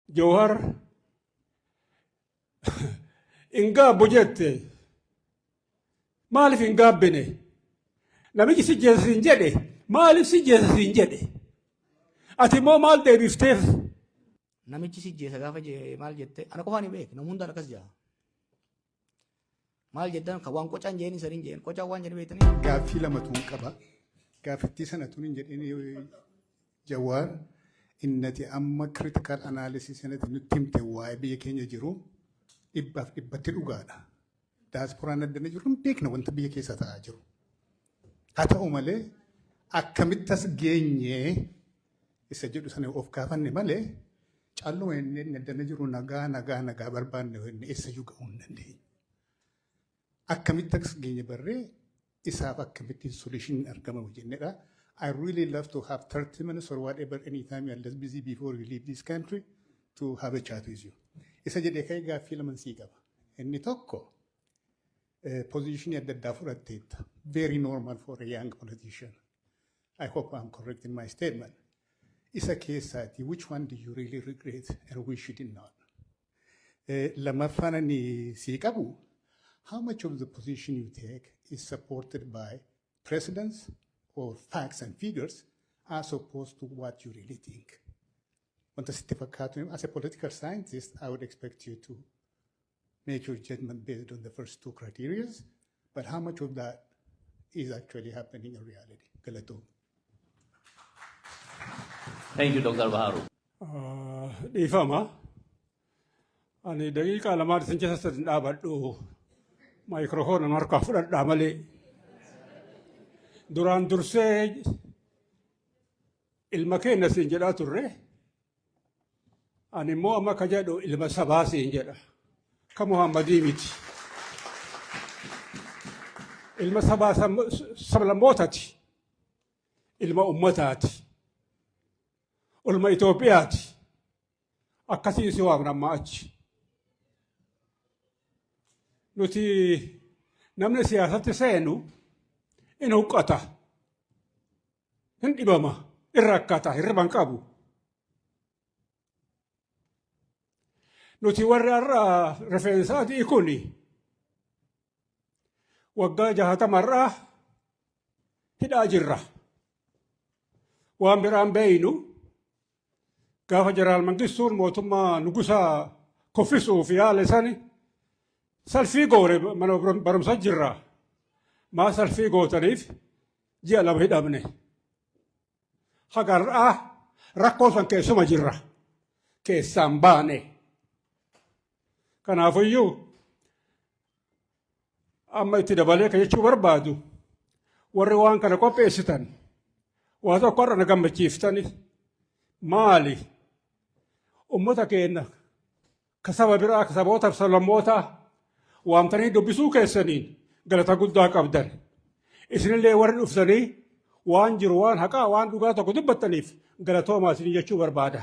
جوهر إنقاب بجد مالف إنقاب بني نمجي سجل سنجده مالف سجل سنجده أتي مو مال دي بيفتف namichi si jeessa gaafa maal jette ana qofaan hin beeku namoonni hundaan akkas jaa maal jedhan ka waan qocaan jeeni sariin jeen qocaan waan jedhe beektanii gaaffii lamatuun qaba gaafittii sanatuun hin jedhini Jawaar innati amma critical analysis sanatti nutti himte waa'ee biyya keenya jiru dhibbaaf dhibbatti dhugaadha diasporaan addana jiru hin beekna wanta biyya keessa ta'aa jiru haa ta'u malee akkamitti as geenyee isa jedhu sana of gaafanne malee calluma inni addana jiru nagaa barbaanne inni eessayyuu ga'uu hin dandeenye. Akkamitti as geenye barree isaaf akkamitti solution argamamu jennedha. I really love to have 30 minutes or whatever anytime you are less busy before you leave this country to have a chat with you. Isa jedhee ka'ee gaaffii lama sii qaba. Inni tokko position adda addaa fudhatteetta. Very normal for a young politician. I hope I'm correct in my statement. Isa keessaati, which one do you really regret and wish you did not? Lammaffaan ani sii qabu, how much of the position you take is supported by precedents or facts and figures as opposed to what you really think? As a political scientist, I would expect you to make your judgment based on the first two criteria, but how much of that is actually happening in reality? Galato. Thank you, Dr. Baharu. Ifama, ani daqiiqa lamaad isin keessa dhaabadhu maayikiroofoona markaa fudhadhaa malee duraan dursee ilma keenya siin jedhaa turre ani immoo amma ka jedhu ilma sabaa siin jedha ka Muhammadii miti ilma sabaa sablammootaati ilma ummataati ilma Itoophiyaati akkasiin si waamna amma achi nuti namni siyaasatti seenu in huqqata hin dhibama in rakkata hirriban qabu nuti warri har'a rifeensaatii kuni waggaa 60 hidhaa jirra waan biraan beeynu gaafa Jeneraal Mangistuun mootummaa nugusaa kuffisuuf yaale sani salfii goore mana barumsa jirra maa salfii gootaniif ji'a lama hidhamne hagarraa rakkoo san keessuma jirra keessaan baane kanaafiyyuu amma itti dabalee ka jechuu barbaadu warri waan kana qopheessitan waa tokko har'a na gammachiiftani maali ummata keenya ka saba biraa ka sabootaaf sablammootaa waamtanii dubbisuu keessaniin galata guddaa qabdan isinillee warri dhuftanii waan jiru waan haqaa waan dhugaa tokko dubbattaniif galatoomaa isinii jechuu barbaada.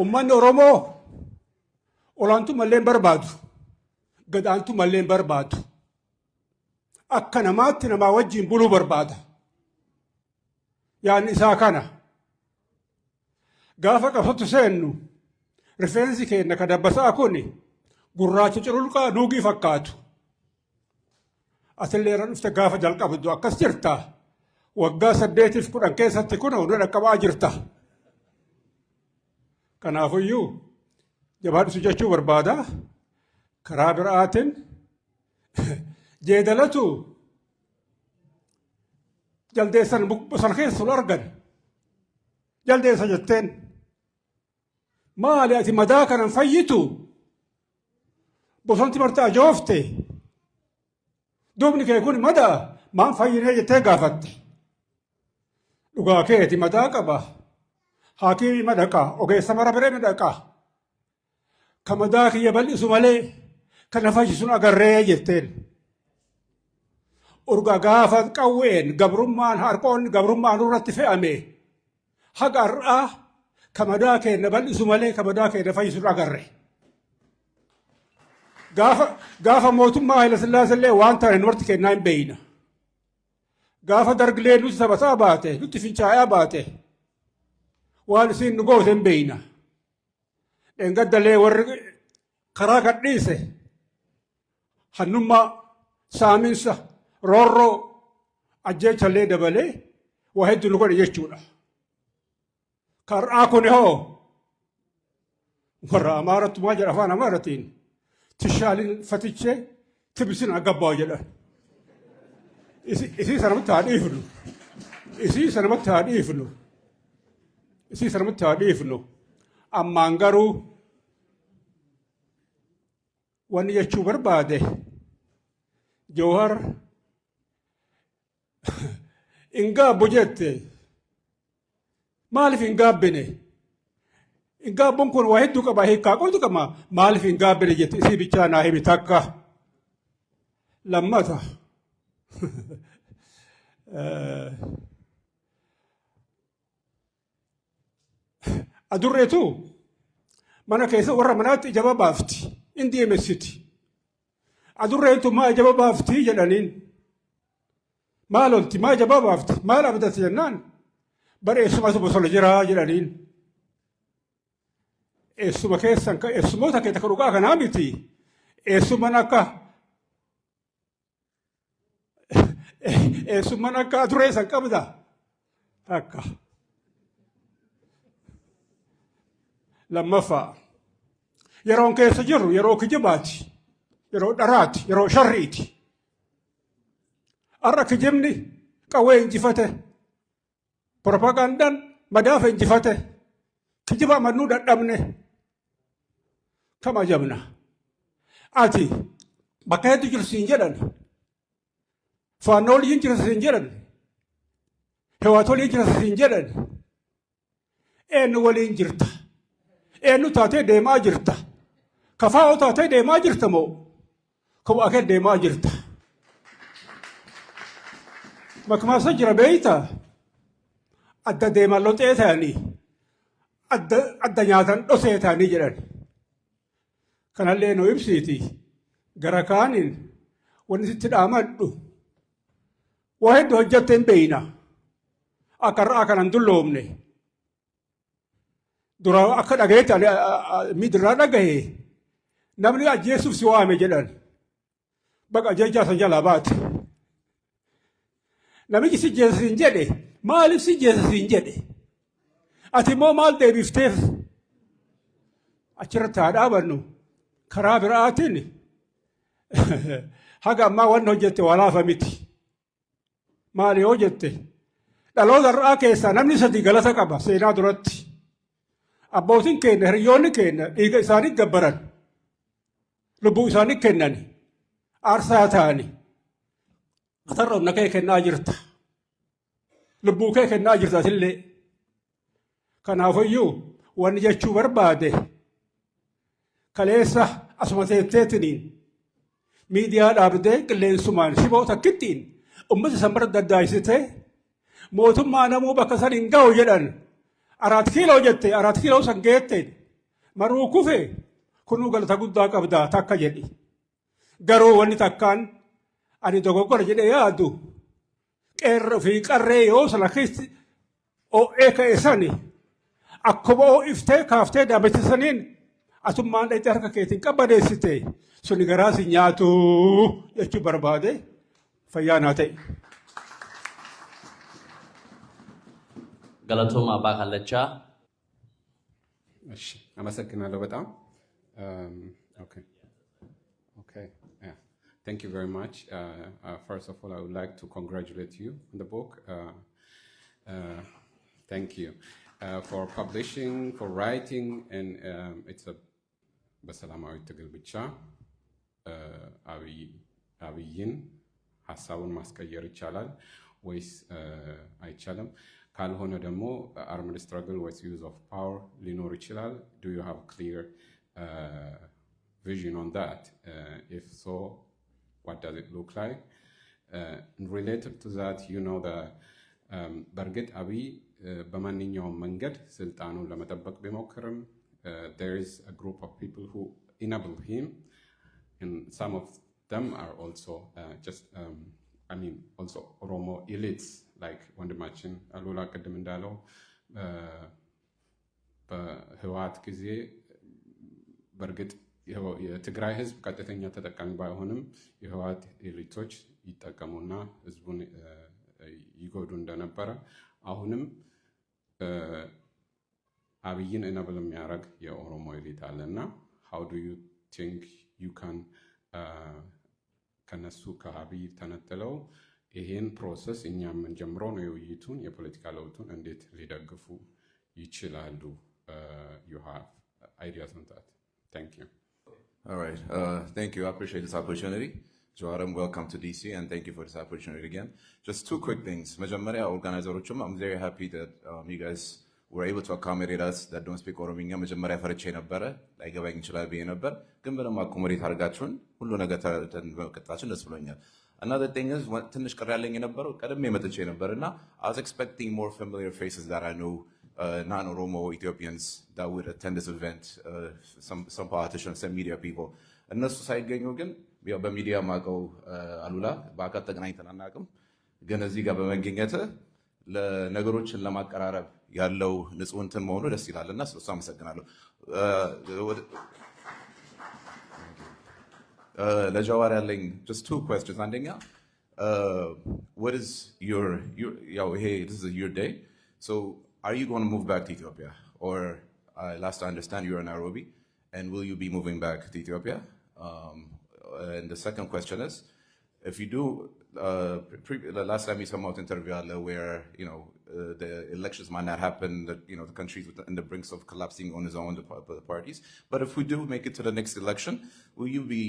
Ummanni Oromoo olaantummallee hin barbaadu gadaantummallee hin barbaadu akka namaatti namaa wajjin buluu barbaada. Yaanni isaa kana gaafa qabsootti seennu rifeensi keenya ka dabbasaa kuni gurraacha cululqaa nuugii fakkaatu. Asillee irra dhufte gaafa jalqabdu akkas jirta waggaa 8-10 keessatti kun nu dhaqqabaa jirta. Kanaafiyyuu jabaadhu jechuu barbaada karaa biraatiin jeedalatu jaldeessan bosona keessa ol argan jaldeessa jetteen maali ati madaa kanan fayyitu bosonti marti ajoofte dubni kee kun madaa maan fayyinee jettee gaafatte dhugaa keeti madaa qaba haakimii madaqaa ogeessa mara biree madaqaa ka madaa kiyya bal'isu malee kana fayyisuun agarree jetteen urga gaafa qawween gabrummaan harqoonni gabrummaan irratti fe'ame haga har'aa ka madaa keenya bal'isu malee ka madaa keenya fayyisuun agarre. Gaafa mootummaa Haayile Sillaasellee waan ta'e nuti kennaa hin beeyna. Gaafa dargilee nuti taphataa baate nuti fincaayaa baate waan isiin nu goote hin beeyna dheengaddalee warri karaa gadhiise hannummaa saaminsa roorroo ajjeechallee dabalee waa hedduu nu godhe jechuudha. Kar'aa kun hoo warra amaarattu maal jedha afaan amaaratiin tishaalin fatichee tibisin agabbaa jedhan. Isii sanamatti haa dhiifnu. Isii sanamatti haa dhiifnu. Isii sanamatti haa dhiifnu. Ammaan garuu wanni jechuu barbaade Jawhar hin gaabbu jette maaliif hin gaabbine? Hin gaabbuun kun waa hedduu qaba hiikkaa qoltu qaba maaliif hin gaabbine jette isii bichaa naa himi takka. Lammata adurreetu mana keessa warra manaatti ijaba baafti hin deemessiti. Adurreetu maa ijaba baafti jedhaniin maal olti maa ijaba baafti maal abdatti jennaan bara eessumatu bosona jiraa jedhaniin. Eessuma keessan eessumoota keessa dhugaa kanaa miti eessuman akka adurree san qabda takka. Lammaffaa yeroon keessa jirru yeroo kijibaati, yeroo dharaati, yeroo sharriiti. Har'a kijibni qawwee injifate, propagandaan madaafa injifate, kijiba amannuu dadhabne kam ajabna. Ati bakka hedduu jirtu siin jedhan, faannoo waliin jirtu siin jedhan, hewaatoo waliin jirtu siin jedhan, eenyu waliin jirta? Eenyu taatee deemaa jirta? Kafaa'oo taatee deemaa jirta moo kophaa kee deemaa jirta? Makmaasa jira beeyta adda deeman loxee ta'anii adda nyaatan dhosee ta'anii jedhan. Kanallee nu ibsiiti gara kaaniin wanni sitti dhaamadhu waa hedduu hojjatte hin beeyna akka irraa kanan dulloomne. Dura akka dhagayetti miidirraa dhagaye namni ajjeesuuf si waame jedhan baqa ajjeechaa san jalaa baate. Namichi si jeessa siin jedhe maaliif si jeessa siin jedhe? Ati immoo maal deebifteef? Achirratti haa dhaabannu karaa biraatiin haga ammaa wanni hojjette walaafa miti. Maali yoo jette dhaloota irraa keessaa namni sadii galata qaba seenaa duratti. Abbootiin keenya hiriyoonni keenya dhiiga isaanii gabbaran lubbuu isaanii kennan aarsaa ta'anii atarra humna kee kennaa jirta lubbuu kee kennaa jirta atillee. Kanaafiyyuu wanni jechuu barbaade kaleessa asuma teetteetiniin miidiyaa dhaabdee qilleensumaan shiboo takkittiin ummata san bira daddaayisitee mootummaa namuu bakka san hin ga'u jedhan. 4 kiiloo jette 4 kiiloo san geette maruu kufe kunuu galata guddaa qabdaa takka jedhi. Garuu wanni takkaan ani dogoggora jedhee yaadu qeerroo fi qarree yoo sana keessi o'ee ka'e sani akkuma iftee kaaftee dhaabachisaniin atummaan dhayxee harka keetiin qabbaneessite suni garaa si nyaatu jechuu barbaade fayyaa naa ta'e. Galatoma Abbaa Kallachaa. አመሰግናለሁ በጣም okay. Yeah. Thank you very much. First of all, I would like to congratulate you on the book. Thank you for publishing, for writing, and it's a በሰላማዊ ትግል ብቻ አብይን ሀሳቡን ማስቀየር ይቻላል ወይስ አይቻልም? ካልሆነ ደግሞ armed struggle with use of power ሊኖር ይችላል? Do you have clear vision on that? If so, what does it look like? Related to that, you know, በእርግጥ አብይ በማንኛውም መንገድ ስልጣኑን ለመጠበቅ ቢሞክርም there is a group of people who enable him, and some of them are also also Oromo elites, like ወንድማችን አሉላ ቅድም እንዳለው በህወሓት ጊዜ በእርግጥ የትግራይ ህዝብ ቀጥተኛ ተጠቃሚ ባይሆንም የህወሓት ኤሊቶች ይጠቀሙና ህዝቡን ይጎዱ እንደነበረ አሁንም አብይን ኢናብል የሚያደርግ የኦሮሞ ኤሊት አለና how do you think you can ከነሱ ከአብይ ተነጥለው ይሄን ፕሮሰስ እኛ የምንጀምረው ነው የውይይቱን የፖለቲካ ለውጡን እንዴት ሊደግፉ ይችላሉ? You have ideas on that. Thank you. All right. Thank you. I appreciate this opportunity. Joaram, welcome to DC, and thank you for this opportunity again. Just two quick things. Majamaria organizer, I'm very happy that you guys were able to accommodate us that don't speak Orominya. Majamaria for a chain of better, like a bank shall be in a better. Gimbera Makumari Targatron, Ulunagata Katachan as Polonia. Another thing is, when Tinish Karaling in a better, Kadame at the chain of better now. I was expecting more familiar faces that I know. Non-Oromo Ethiopians that would attend this event, some politicians, some media people. And this side gang again, we have a media Marco Alula, Bakat the Night and Anagam, Genaziga Bangingeta, the Nagoroch and Lamak Arab, Yellow, this one Mono, the Sila, and that's some second. The Jawareling, just two questions. Andinga, what is your, hey, this is your day. So, are you going to move back to Ethiopia? Or last I understand you're in Nairobi, and will you be moving back to Ethiopia? And the second question is, if you do, the last time you saw out interview where the elections might not happen, that the country's in the brinks of collapsing on its own, the parties. But if we do make it to the next election, will you be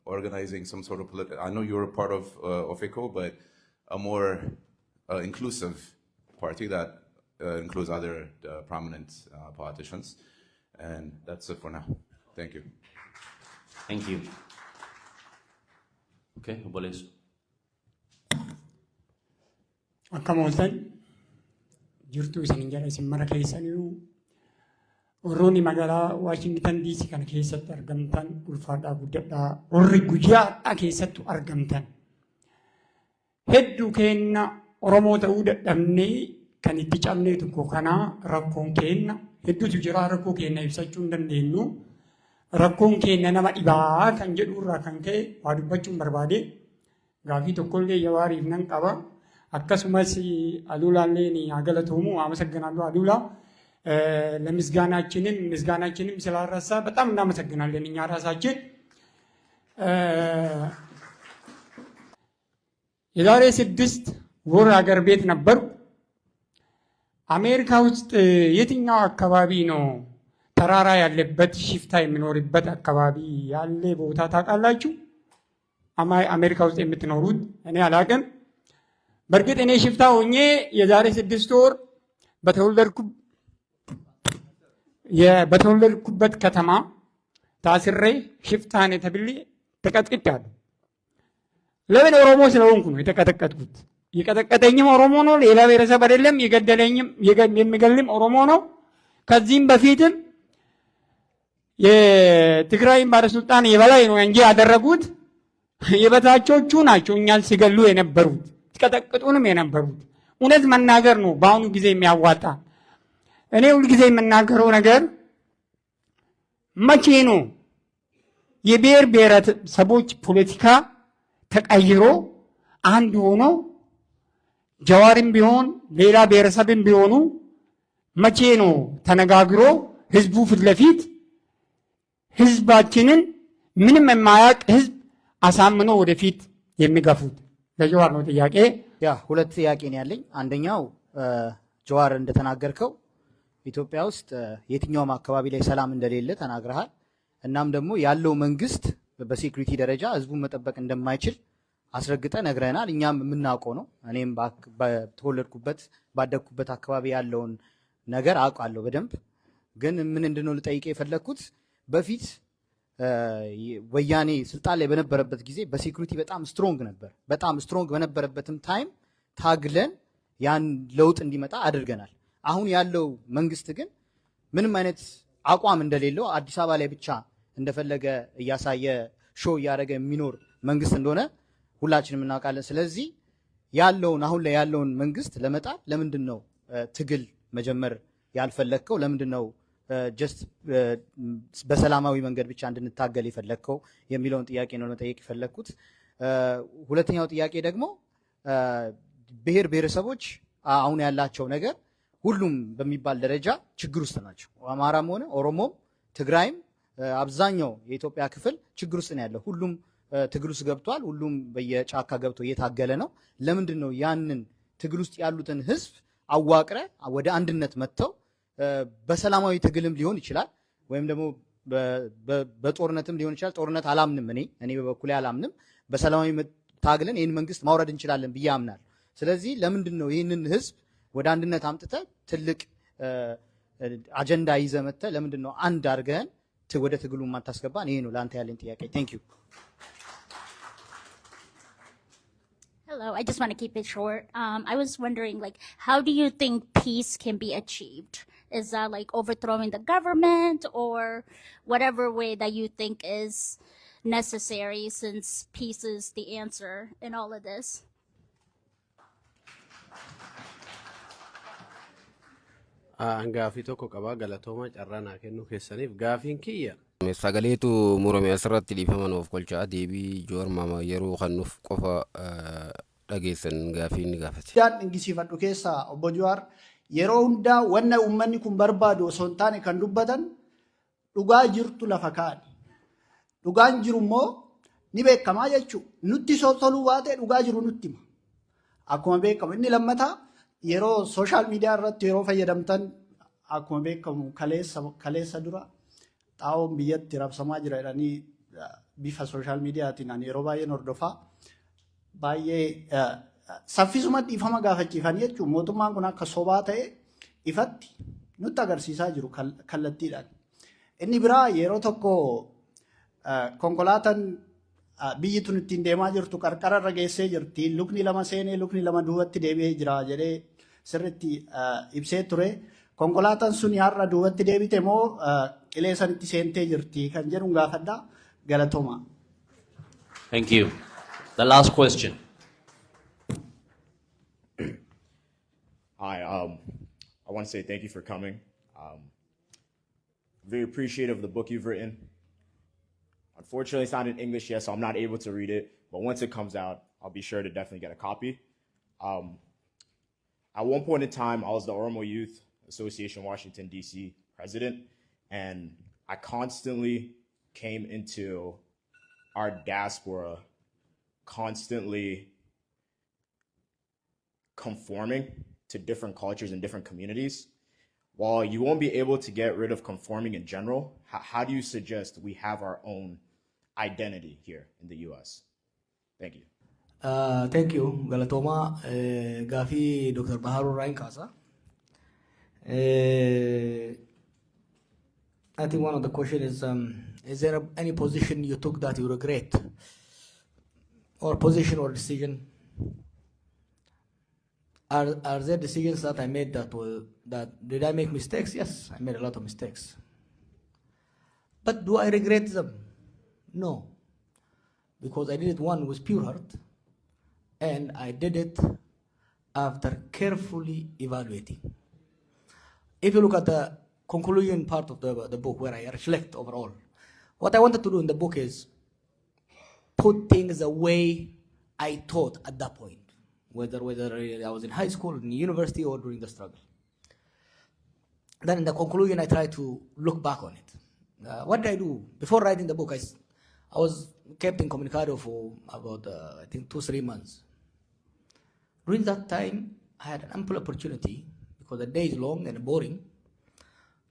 organizing some sort of political? I know you're a part of OFECO, but a more inclusive party that includes other prominent politicians. And that's it for now. Thank you. Thank you. Okay, Obolesu. Akamooltan jirtu isin jala isin mara keessaniyu warroonni magaalaa Washington DC kana keessatti argamtan ulfaadhaa guddadhaa warri guyyaadhaa keessattu argamtan hedduu kenna Oromoo ta'uu dadhabnee kan itti cabnee tokko kana rakkoon kenna hedduutu jira rakkoo kenna ibsachuu hin dandeenyu rakkoon kenna nama dhibaa kan jedhu irraa kan ka'e waa dubbachuun barbaade gaafii tokkollee Jawaariif nan qaba akkasumas Aluulaallee ni agalatuumu አመሰግናለሁ አሉላ ለምስጋናችንም ስላረሳ በጣም እናመሰግናለን እኛ ራሳችን የዛሬ 6 ወር አገር ቤት ነበር አሜሪካ ውስጥ የትኛው አካባቢ ነው ተራራ ያለበት ሽፍታ የሚኖርበት አካባቢ ያለ ቦታ ታውቃላችሁ አሜሪካ ውስጥ የምትኖሩት እኔ አላውቅም በርግጥ እኔ ሽፍታ ሆኜ የዛሬ 6 ወር በተወለድኩበት ከተማ ታስሬ ሽፍታ ነኝ ተብዬ ተቀጥቅጫለሁ ለምን ኦሮሞ ስለሆንኩ ነው የተቀጠቀጥኩት የቀጠቀጠኝም ኦሮሞ ነው ሌላ ብሔረሰብ አይደለም የገደለኝም የሚገልም ኦሮሞ ነው ከዚህም በፊትም የትግራይን ባለስልጣን የበላይ ነው እንጂ ያደረጉት የበታቾቹ ናቸው እኛን ሲገሉ የነበሩት ሲቀጠቅጡንም የነበሩት እውነት መናገር ነው በአሁኑ ጊዜ የሚያዋጣ እኔ ሁሉ ጊዜ የምናገረው ነገር መቼ ነው የብሔር ብሔረሰቦች ፖለቲካ ተቀይሮ አንድ ሆኖ ጀዋሪም ቢሆን ሌላ ብሔረሰብም ቢሆኑ መቼ ነው ተነጋግሮ ህዝቡ ፊት ለፊት ህዝባችንን ምንም የማያውቅ ህዝብ አሳምኖ ወደፊት የሚገፉት ለጀዋር ነው ጥያቄ ያ ሁለት ጥያቄ ነው ያለኝ አንደኛው ጀዋር እንደተናገርከው ኢትዮጵያ ውስጥ የትኛውም አካባቢ ላይ ሰላም እንደሌለ ተናግረሃል እናም ደግሞ ያለው መንግስት በሴኩሪቲ ደረጃ ህዝቡን መጠበቅ እንደማይችል አስረግጠ ነግረናል እኛም የምናውቀው ነው እኔም በተወለድኩበት ባደግኩበት አካባቢ ያለውን ነገር አውቃለሁ በደንብ ግን ምን እንደሆነ ልጠይቅ የፈለኩት በፊት ወያኔ ስልጣን ላይ በነበረበት ጊዜ በሴኩሪቲ በጣም ስትሮንግ ነበር በጣም ስትሮንግ በነበረበትም ታይም ታግለን ያን ለውጥ እንዲመጣ አድርገናል አሁን ያለው መንግስት ግን ምንም አይነት አቋም እንደሌለው አዲስ አበባ ላይ ብቻ እንደፈለገ እያሳየ ሾው ያደረገ የሚኖር መንግስት እንደሆነ ሁላችንም እናውቃለን ስለዚህ ያለውን አሁን ላይ ያለውን መንግስት ለመጣል ለምንድን ነው ትግል መጀመር ያልፈለግከው? ለምንድን ነው ጀስት በሰላማዊ መንገድ ብቻ እንድንታገል የፈለግከው የሚለውን ጥያቄ ነው መጠየቅ የፈለግኩት። ሁለተኛው ጥያቄ ደግሞ ብሔር ብሔረሰቦች አሁን ያላቸው ነገር ሁሉም በሚባል ደረጃ ችግር ውስጥ ናቸው። አማራም ሆነ ኦሮሞም ትግራይም አብዛኛው የኢትዮጵያ ክፍል ችግር ውስጥ ነው ያለው። ሁሉም ትግል ውስጥ ገብቷል። ሁሉም በየጫካ ገብቶ እየታገለ ነው። ለምንድን ነው ያንን ትግል ውስጥ ያሉትን ህዝብ አዋቅረ ወደ አንድነት መጥተው በሰላማዊ ትግልም ሊሆን ይችላል ወይም ደግሞ በጦርነትም ሊሆን ይችላል። ጦርነት አላምንም፣ እኔ በበኩሌ አላምንም። በሰላማዊ ታግለን ይህን መንግስት ማውረድ እንችላለን ብዬ አምናለሁ። ስለዚህ ለምንድን ነው ይህንን ህዝብ ወደ አንድነት አምጥተ ትልቅ አጀንዳ ይዘ መጥተ ለምንድን ነው አንድ አድርገን ወደ ትግሉ ማታስገባን? ይሄ ነው ለአንተ ያለኝ ጥያቄ። ቴንክ ዩ። Hello, I just want to keep it short. I was wondering, like, how do you think peace can be achieved? Is that like overthrowing the government or whatever way that you think is necessary, since peace is the answer in all of this? Gaafii tokko qabaa galatooma carraa naa kennuu keessaniif. Gaafiin kiyya sagaleetu murame asirratti dhiifaman of kolchaa deebii joormama yeroo kannuuf qofa dhageessan gaafii ni gaafate. Yaan ingisiifadhu keessaa obbo Jawaar yeroo hundaa wanna uummanni kun barbaadu osoo hin taane kan dubbatan dhugaa jirtu lafa kaa'ani. Dhugaan jiru immoo ni beekamaa jechuudha. Nutti toluu baate dhugaa jiru nutti hima. Akkuma beekamu inni lammataa yeroo sooshaal miidiyaa irratti yeroo fayyadamtan akkuma beekamu kaleessa dura xaa'oon biyyatti rabsamaa jira jedhanii bifa sooshaal miidiyaatiin ani yeroo baay'een hordofaa baay'ee saffisuma dhiifama gaafachiifan jechuun mootummaan kun akka sobaa ta'e ifatti nutti agarsiisaa jiru kallattiidhaan. Inni biraa yeroo tokko konkolaataan biyyi tun ittiin deemaa jirtu qarqara irra geessee jirti. Lukni lama seenee lukni lama duubatti deebi'ee jira jedhee sirriitti ibsee ture. Konkolaataan sun har'a duubatti deebite moo qilee sanitti seentee jirti kan jedhu gaafadha. Galatooma. Thank you. The last question. Hi, I want to say thank you for coming. Very appreciative of the book you've written. Unfortunately, it's not in English yet, so I'm not able to read it. But once it comes out, I'll be sure to definitely get a copy. At one point in time, I was the Oromo Youth Association Washington, D.C. president, and I constantly came into our diaspora constantly conforming to different cultures and different communities. While you won't be able to get rid of conforming in general, how do you suggest we have our own identity here in the U.S.? Thank you. Thank you. Galatoma. Gafi Dr. Baharu Rain Kasa. I think one of the questions is there any position you took that you regret? Or position or decision? Are there decisions that I made that did I make mistakes? Yes, I made a lot of mistakes. But do I regret them? No, because I did it one with pure heart, and I did it after carefully evaluating. If you look at the conclusion part of the book where I reflect overall, what I wanted to do in the book is put things the way I thought at that point. Whether I was in high school, in university, or during the struggle. Then in the conclusion, I tried to look back on it. What did I do? Before writing the book, I was kept in Comunicado for about, I think, 2-3 months. During that time, I had an ample opportunity, because the day is long and boring,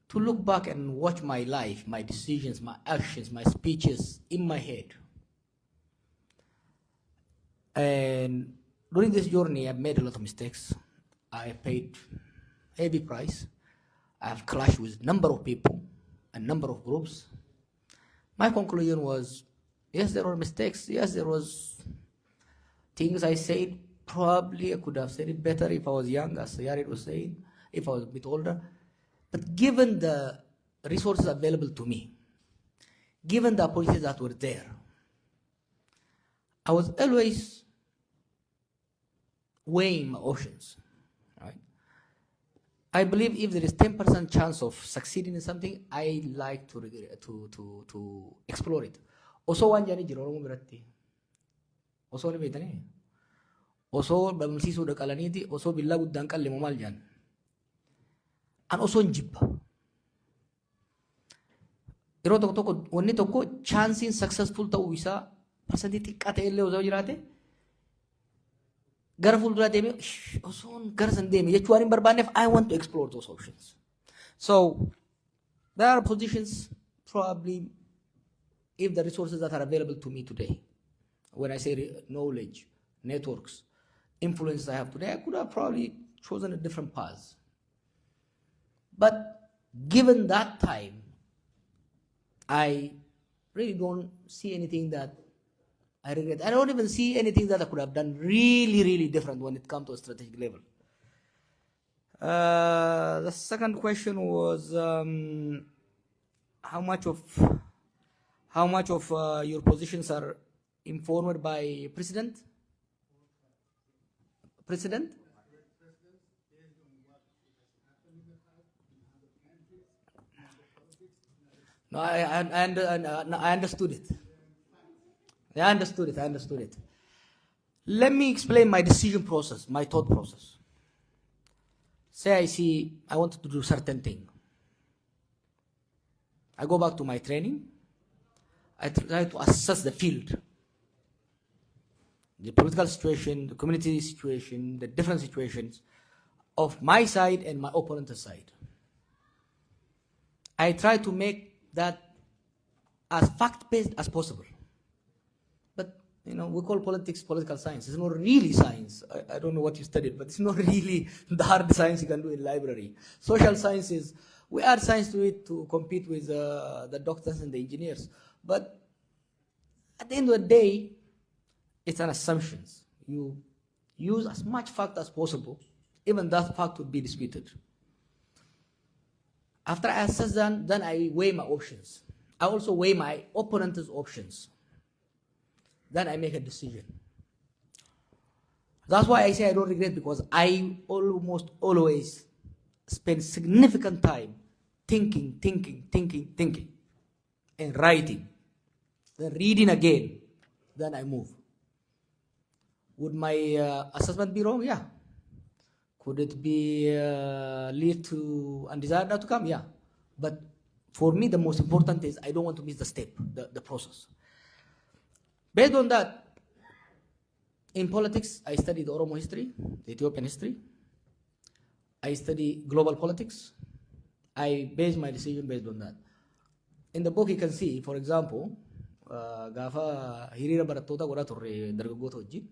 to look back and watch my life, my decisions, my actions, my speeches in my head. And during this journey, I've made a lot of mistakes. I paid heavy price. I've clashed with a number of people, a number of groups. My conclusion was, yes, there were mistakes. Yes, there was things I said. Probably I could have said it better if I was young, as Yared was saying, if I was a bit older. But given the resources available to me, given the opportunities that were there, I was always weighing my options, right? I believe if there is 10% chance of succeeding in something, I like to explore it. Also, one jani jiro Oromo biratti. Also, ni betani. Also, bamsisu da kalaniti. Also, billa guddan kalle mamal jan. And also njibba. Yeroo tokko tokko wanni tokko chancing successful ta'uu isaa percentii xiqqaa ta'e illee osoo jiraate gara fuulduraa deemee osoon gara san deeme jechuun hin barbaanneef I want to explore those options. So there are positions probably if the resources that are available to me today, when I say knowledge, networks, influences I have today, I could have probably chosen a different path. But given that time, I really don't see anything that I regret. I don't even see anything that I could have done really, really different when it comes to a strategic level. The second question was how much of your positions are informed by president? President? No, I understood it. I understood it. Let me explain my decision process, my thought process. Say I wanted to do certain thing. I go back to my training. I try to assess the field, the political situation, the community situation, the different situations of my side and my opponent's side. I try to make that as fact-based as possible. But, you know, we call politics political science. It's not really science. I don't know what you studied, but it's not really the hard science you can do in library. Social sciences, we add science to it to compete with the doctors and the engineers. But at the end of the day, it's an assumption. You use as much fact as possible, even that fact would be disputed. After I assess that, then I weigh my options. I also weigh my opponent's options. Then I make a decision. That's why I say I don't regret, because I almost always spend significant time thinking, and writing, then reading again, then I move. Would my assessment be wrong? Yeah. Could it be lead to undesired outcome? Yeah. But for me, the most important is I don't want to miss the step, the process. Based on that, in politics, I study the Oromo history, the Ethiopian history. I study global politics. I base my decision based on that. In the book, you can see, for example, Gafa Hirira Baratota Gora Torre Dargagoto Wajjin.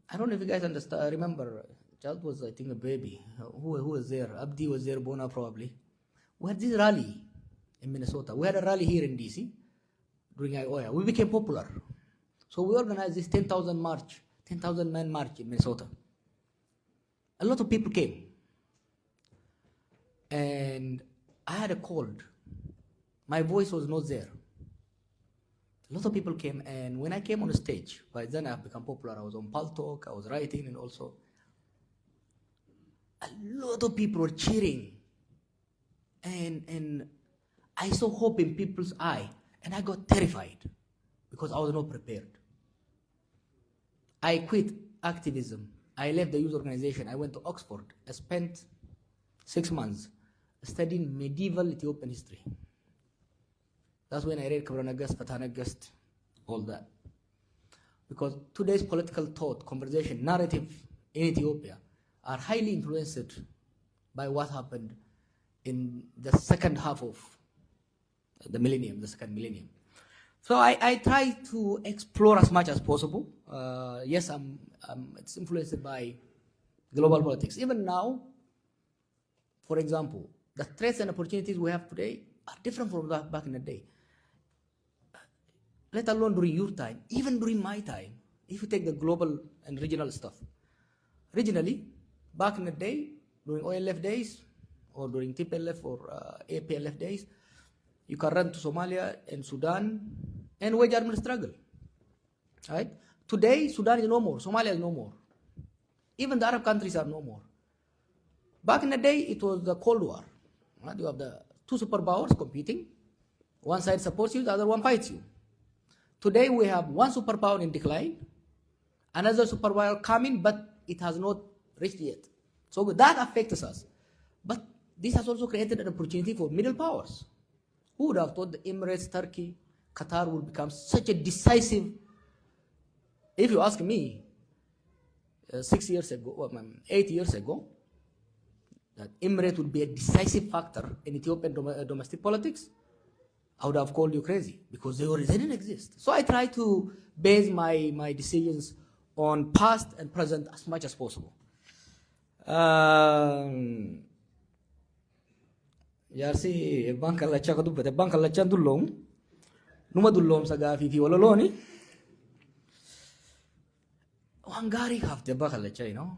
I don't know if you guys understand. Remember, child was, I think, a baby. Who was there? Abdi was there, Bona probably. We had this rally in Minnesota. We had a rally here in DC during IOIA. We became popular. So we organized this 10,000 march, 10,000 man march in Minnesota. A lot of people came. And I had a cold. My voice was not there. A lot of people came, and when I came on the stage, by then I've become popular. I was on Paltalk, I was writing, and also a lot of people were cheering. And I saw hope in people's eye, and I got terrified because I was not prepared. I quit activism. I left the youth organization. I went to Oxford. I spent 6 months studying medieval Ethiopian history. That's when I read Kabranagast, Fatanagast, all that. Because today's political thought, conversation, narrative in Ethiopia are highly influenced by what happened in the second half of the millennium, the second millennium. So I try to explore as much as possible. Yes, it's influenced by global politics. Even now, for example, the threats and opportunities we have today are different from that back in the day. Let alone during your time, even during my time, if you take the global and regional stuff. Regionally, back in the day, during OLF days, or during TPLF or APLF days, you can run to Somalia and Sudan and wage armed struggle. Right? Today, Sudan is no more, Somalia is no more. Even the Arab countries are no more. Back in the day, it was the Cold War. Right? You have the two superpowers competing. One side supports you, the other one fights you. Today, we have one superpower in decline, another superpower coming, but it has not reached yet. So that affects us. But this has also created an opportunity for middle powers. Who would have thought the Emirates, Turkey, Qatar will become such a decisive, if you ask me, 6 years ago, 8 years ago, that Emirates would be a decisive factor in Ethiopian domestic politics, I would have called you crazy because they didn't exist. So I try to base my decisions on past and present as much as possible. Jaarsi ebbaan kallachaa ka dubbate ebbaan kallachaan dulloomu numa dulloomsa gaafii fi walolooni waan gaarii kaafte ebbaa kallachaa you know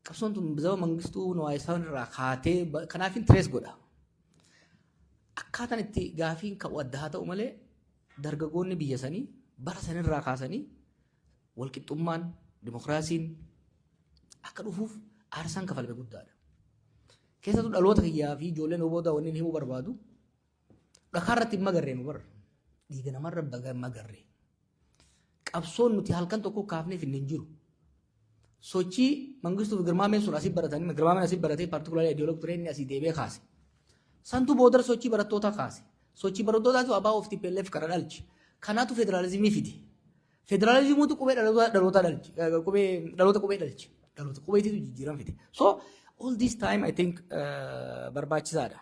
qabsoon tun zama mangistuu nu isaan irraa kaatee kanaafin tres godha akkaataan itti gaafiin ka'u adda haa ta'u malee dargaggoonni biyya sanii bara sanirraa kaasanii walqixxummaan dimokiraasiin akka dhufuuf aarsaan kafalme guddaadha. Keessattuu dhaloota kiyyaa fi ijoolleen booda wanni himuu barbaadu dhakaarratti hin magarree nu barra dhiiga namarra magarree qabsoon nuti halkan tokko kaafneef hin jiru sochii mangistuu fi girmaameen sun asii baratanii girmaameen asii baratee paartikulaarii ideoloog turee inni asii deebi'ee kaase santu boodar sochii barattootaa kaase sochii barattootaatu abaa of TPLF kara dhalchi kanaatu federaalizimii fide federaalizimiitu qubee dhaloota dhalchi dhaloota qubee dhalchi dhaloota qubeetiitu jijjiiran fide so all this time I think barbaachisaadha.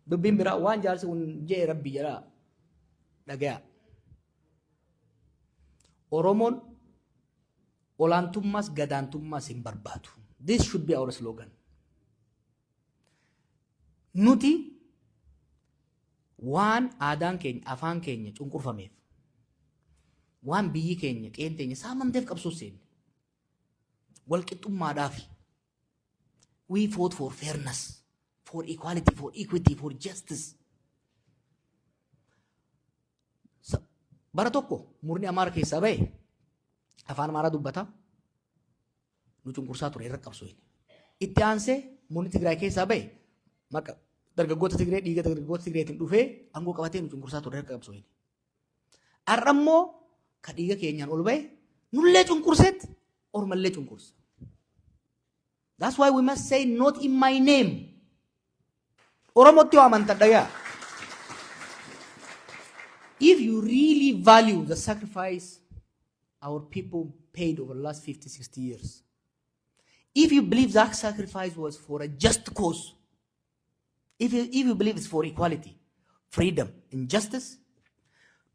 Dubbiin biraa waan jaarsi kun jee rabbi jedhaa dhagaya. Oromoon olaantummaas gadaantummaas hin barbaadu. This should be our slogan. Nuti waan aadaan keenya afaan keenya cunqurfameef waan biyyi keenya qeen teenya saamamteef qabsoo seenne walqixxummaadhaaf we fought for fairness, for equality, for equity, for justice. Bara tokko murni Amaara keessaa bahe afaan Amaaraa dubbata nu cunqursaa ture irra qabsoo inni. Itti aansee murni Tigraay keessaa bahe maqaa dargaggoota Tigree dhiiga dargaggoota Tigreetiin dhufee aangoo qabatee nu cunqursaa ture irra qabsoo inni. Har'a immoo ka dhiiga keenyaan ol bahe nullee cunqurseet ormallee cunqursa. That's why we must say not in my name. Oromotti amantadaya. If you really value the sacrifice our people paid over the last 50, 60 years, if you believe that sacrifice was for a just cause, if you believe it's for equality, freedom, and justice,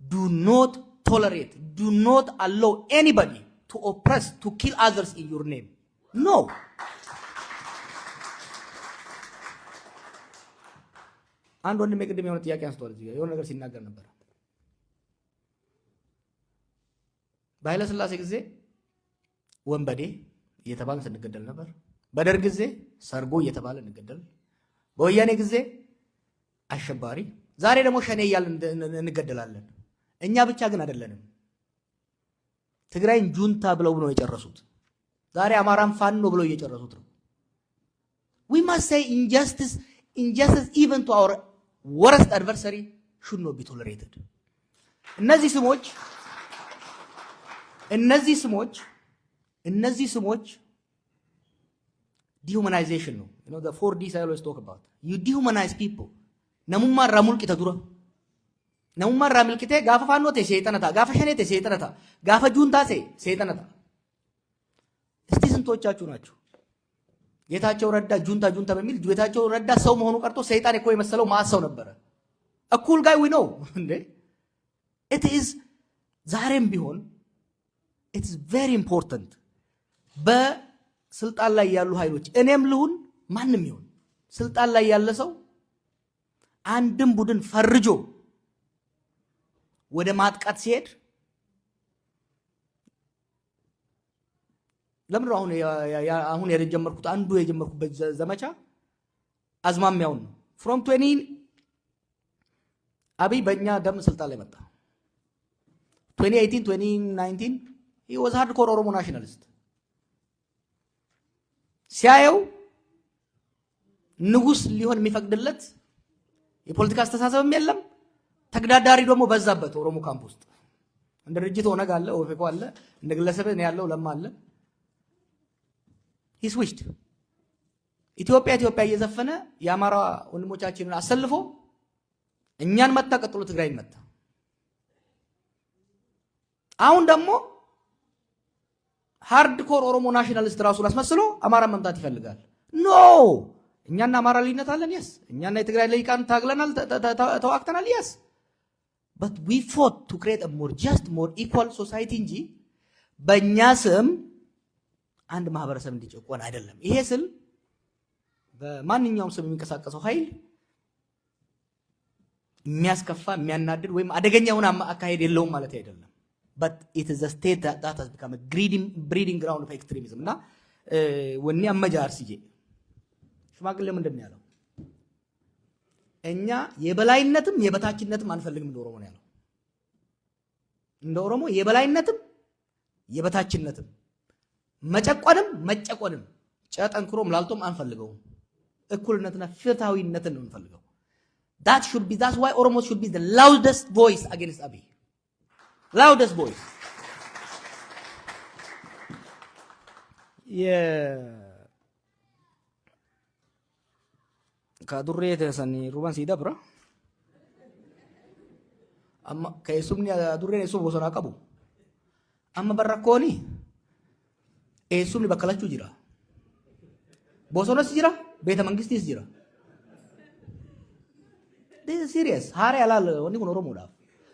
do not tolerate, do not allow anybody to oppress, to kill others in your name. No. አንድ ወንድሜ ቅድም የሆነ ጥያቄ አንስቷል እዚህ ጋር የሆነ ነገር ሲናገር ነበር። በኃይለ ሥላሴ ጊዜ ወንበዴ እየተባለ ስንገደል ነበር። በደርግ ጊዜ ሰርጎ እየተባለ እንገደል፣ በወያኔ ጊዜ አሸባሪ፣ ዛሬ ደግሞ ሸኔ እያልን እንገደላለን። እኛ ብቻ ግን አይደለንም። ትግራይን ጁንታ ብለው ነው የጨረሱት። ዛሬ አማራን ፋኖ ብለው እየጨረሱት ነው። We must say injustice even to our worst adversary should not be tolerated. እነዚህ ስሞች dehumanization ነው. You know the 4Ds I always talk about. You dehumanize people. namummaa irraa mulqita dura. namummaa irraa mulqitee gaafa faannoo ta'e seexana ta'a, gaafa shanee ta'e seexana ta'a, gaafa juuntaa ta'e seexana ta'a. እስቲ ስንቶቻችሁ ናችሁ ጌታቸው ረዳ ጁንታ በሚል ጌታቸው ረዳ ሰው መሆኑ ቀርቶ ሰይጣን እኮ የመሰለው ማሰው ነበር። a cool guy we know እንዴ it is ዛሬም ቢሆን it is very important በስልጣን ላይ ያሉ ኃይሎች እኔም ልሁን ማንም ይሁን ስልጣን ላይ ያለ ሰው አንድም ቡድን ፈርጆ ወደ ማጥቃት ሲሄድ ለምን አሁን የጀመርኩት አንዱ የጀመርኩበት ዘመቻ አዝማሚያው ነው from 20 አብይ በእኛ ደም ስልጣን ላይ መጣ 2018 2019 he was hardcore ኦሮሞ ናሽናሊስት ሲያየው ንጉስ ሊሆን የሚፈቅድለት የፖለቲካ አስተሳሰብም የለም። ተግዳዳሪ ደግሞ በዛበት ኦሮሞ ካምፕ ውስጥ እንደ ድርጅት ኦነግ አለ፣ ኦፌኮ አለ፣ እንደ ግለሰብ ነው ያለው፣ ለማ አለ። he switched ኢትዮጵያ እየዘፈነ የአማራ ወንድሞቻችንን አሰልፎ እኛን መታ፣ ቀጥሎ ትግራይን መታ። አሁን ደግሞ ሃርድኮር ኦሮሞ ናሽናሊስት ራሱን አስመስሎ አማራን መምታት ይፈልጋል። ኖ እኛና አማራ ልዩነት አለን። የስ እኛና የትግራይ ልሂቃን ታግለናል፣ ተዋክተናል። የስ but we fought to create a more just, more equal society እንጂ በእኛ ስም አንድ ማህበረሰብ እንዲጨቆን አይደለም። ይሄ ስል በማንኛውም ስም የሚንቀሳቀሰው ኃይል የሚያስከፋ የሚያናድድ ወይም አደገኛ የሆነ አካሄድ የለውም ማለት አይደለም። but it is a state that has become a breeding ground of extremism እና ወኔ አመጃር ሲጄ ሽማግሌ ምንድን ነው ያለው? እኛ የበላይነትም የበታችነትም አንፈልግም እንደ ኦሮሞ ነው ያለው። እንደ ኦሮሞ የበላይነትም የበታችነትም መጨቆንም መጨቆንም ጨጠንክሮም ላልቶም አንፈልገውም። እኩልነትና ፍትሃዊነትን ነው እንፈልገው። that's why Oromos should be the loudest voice against Abiy. Loudest voice. ከዱሬ ተሰኒ ሩባን ሲዳብራ አማ ከሱምኒ ዱሬ ነው ሱቦ ሰና ቀቡ አማ በረኮኒ ሱምኒ በከላቹ ጅራ ቦሶነስ ጅራ ቤተ መንግስቲስ ጅራ this is serious ሃሪ አላል ወኒ ኮን ኦሮሞዳ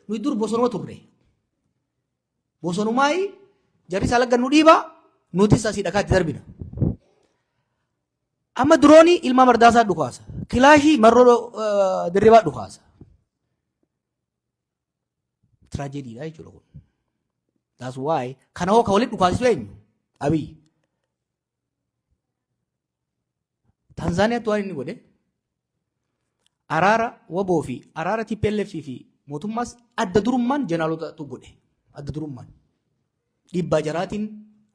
ኑይዱር ቦሶኖ ቱሬ ቦሶኑ ማይ ጀሪ ሳለገኑ ዲባ ኑቲስ አሲዳካት ደርቢና አማ ድሮኒ ኢልማ መርዳሳ ዱካሳ ክላሺ መሮ ድሪባ ዱካሳ ትራጀዲ ላይ ጅሮ that's why ከናው ከወለድ ዱካሲ ላይ አብይ ታንዛኒያ ቷኒ ወደ አራራ ወቦፊ አራራ ቲፒኤልኤፍ ፊ ሞቱማስ አደዱሩማን ጀናሎታ ቱጎደ አደዱሩማን ዲባ ጀራቲን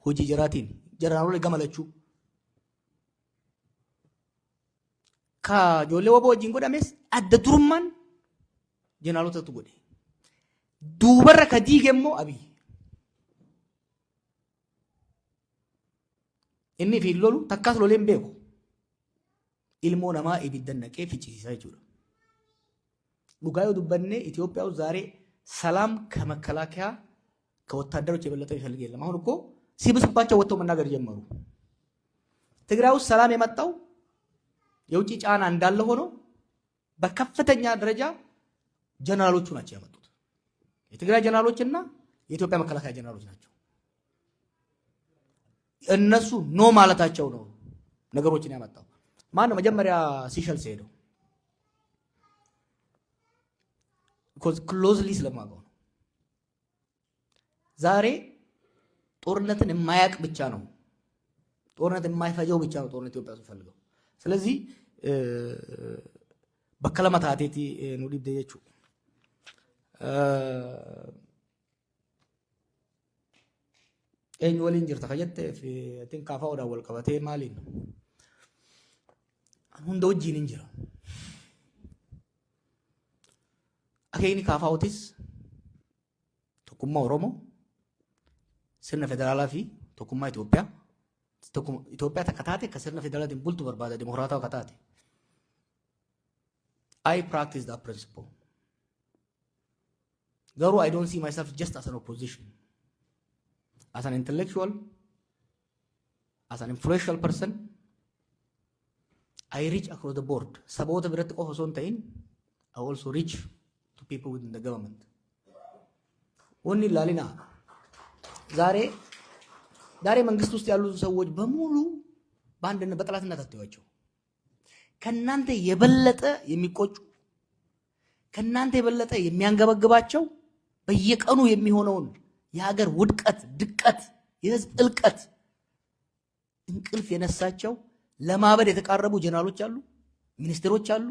ሆጂ ጀራቲን ጀራኖ ለገመለቹ ከጆሌ ወቦ ጂንጎ ዳሜስ አደዱሩማን ጀናሎታ ቱጎደ ዱበረ ከዲገሞ አብይ inni fiilolu takkas loleen beeku ilmoo namaa ibiddan naqee fichisiisaa jechuudha. dhugaa yoo dubbanne ኢትዮጵያ ውስጥ ዛሬ ሰላም ከመከላከያ ከወታደሮች የበለጠ ይፈልግ የለም። አሁን እኮ ሲብስባቸው ወጥተው መናገር ጀመሩ። ትግራይ ውስጥ ሰላም የመጣው የውጭ ጫና እንዳለ ሆኖ በከፍተኛ ደረጃ ጀነራሎቹ ናቸው ያመጡት። የትግራይ ጀነራሎችና የኢትዮጵያ መከላከያ ጀነራሎች ናቸው። እነሱ ኖ ማለታቸው ነው ነገሮችን ያመጣው። ማን ነው መጀመሪያ ሲሸልስ ሄደው? ክሎዝሊ ስለማውቀው ነው። ዛሬ ጦርነትን የማያቅ ብቻ ነው፣ ጦርነት የማይፈጀው ብቻ ነው ጦርነት ኢትዮጵያ ውስጥ ፈልገው። ስለዚህ በከለመታቴቲ ነው ዲደየቹ eenyu waliin jirta kajettee fi atiin kaafaa odaa wal qabatee maaliin hunda wajjiin hin jira. Akeekni kaafaawotis tokkummaa Oromoo sirna federaalaa fi tokkummaa Itoophiyaa Itoophiyaa takka taate akka sirna federaalaatiin bultu barbaada dimokiraataa akka taate. I practice that principle. Garuu I don't see myself just as an opposition. As an intellectual, as an influential person, I reach across the board. Saboota biratti qofa osoo hin ta'in, I also reach to people within the government. Wanni ilaalina ዛሬ መንግስት ውስጥ ያሉ ሰዎች በሙሉ በአንድነት በጠላትነት አትዩዋቸው። ከናንተ የበለጠ የሚቆጩ ከናንተ የበለጠ የሚያንገበግባቸው በየቀኑ የሚሆነውን የሀገር ውድቀት፣ ድቀት፣ የህዝብ እልቀት እንቅልፍ የነሳቸው ለማበድ የተቃረቡ ጀነራሎች አሉ፣ ሚኒስትሮች አሉ፣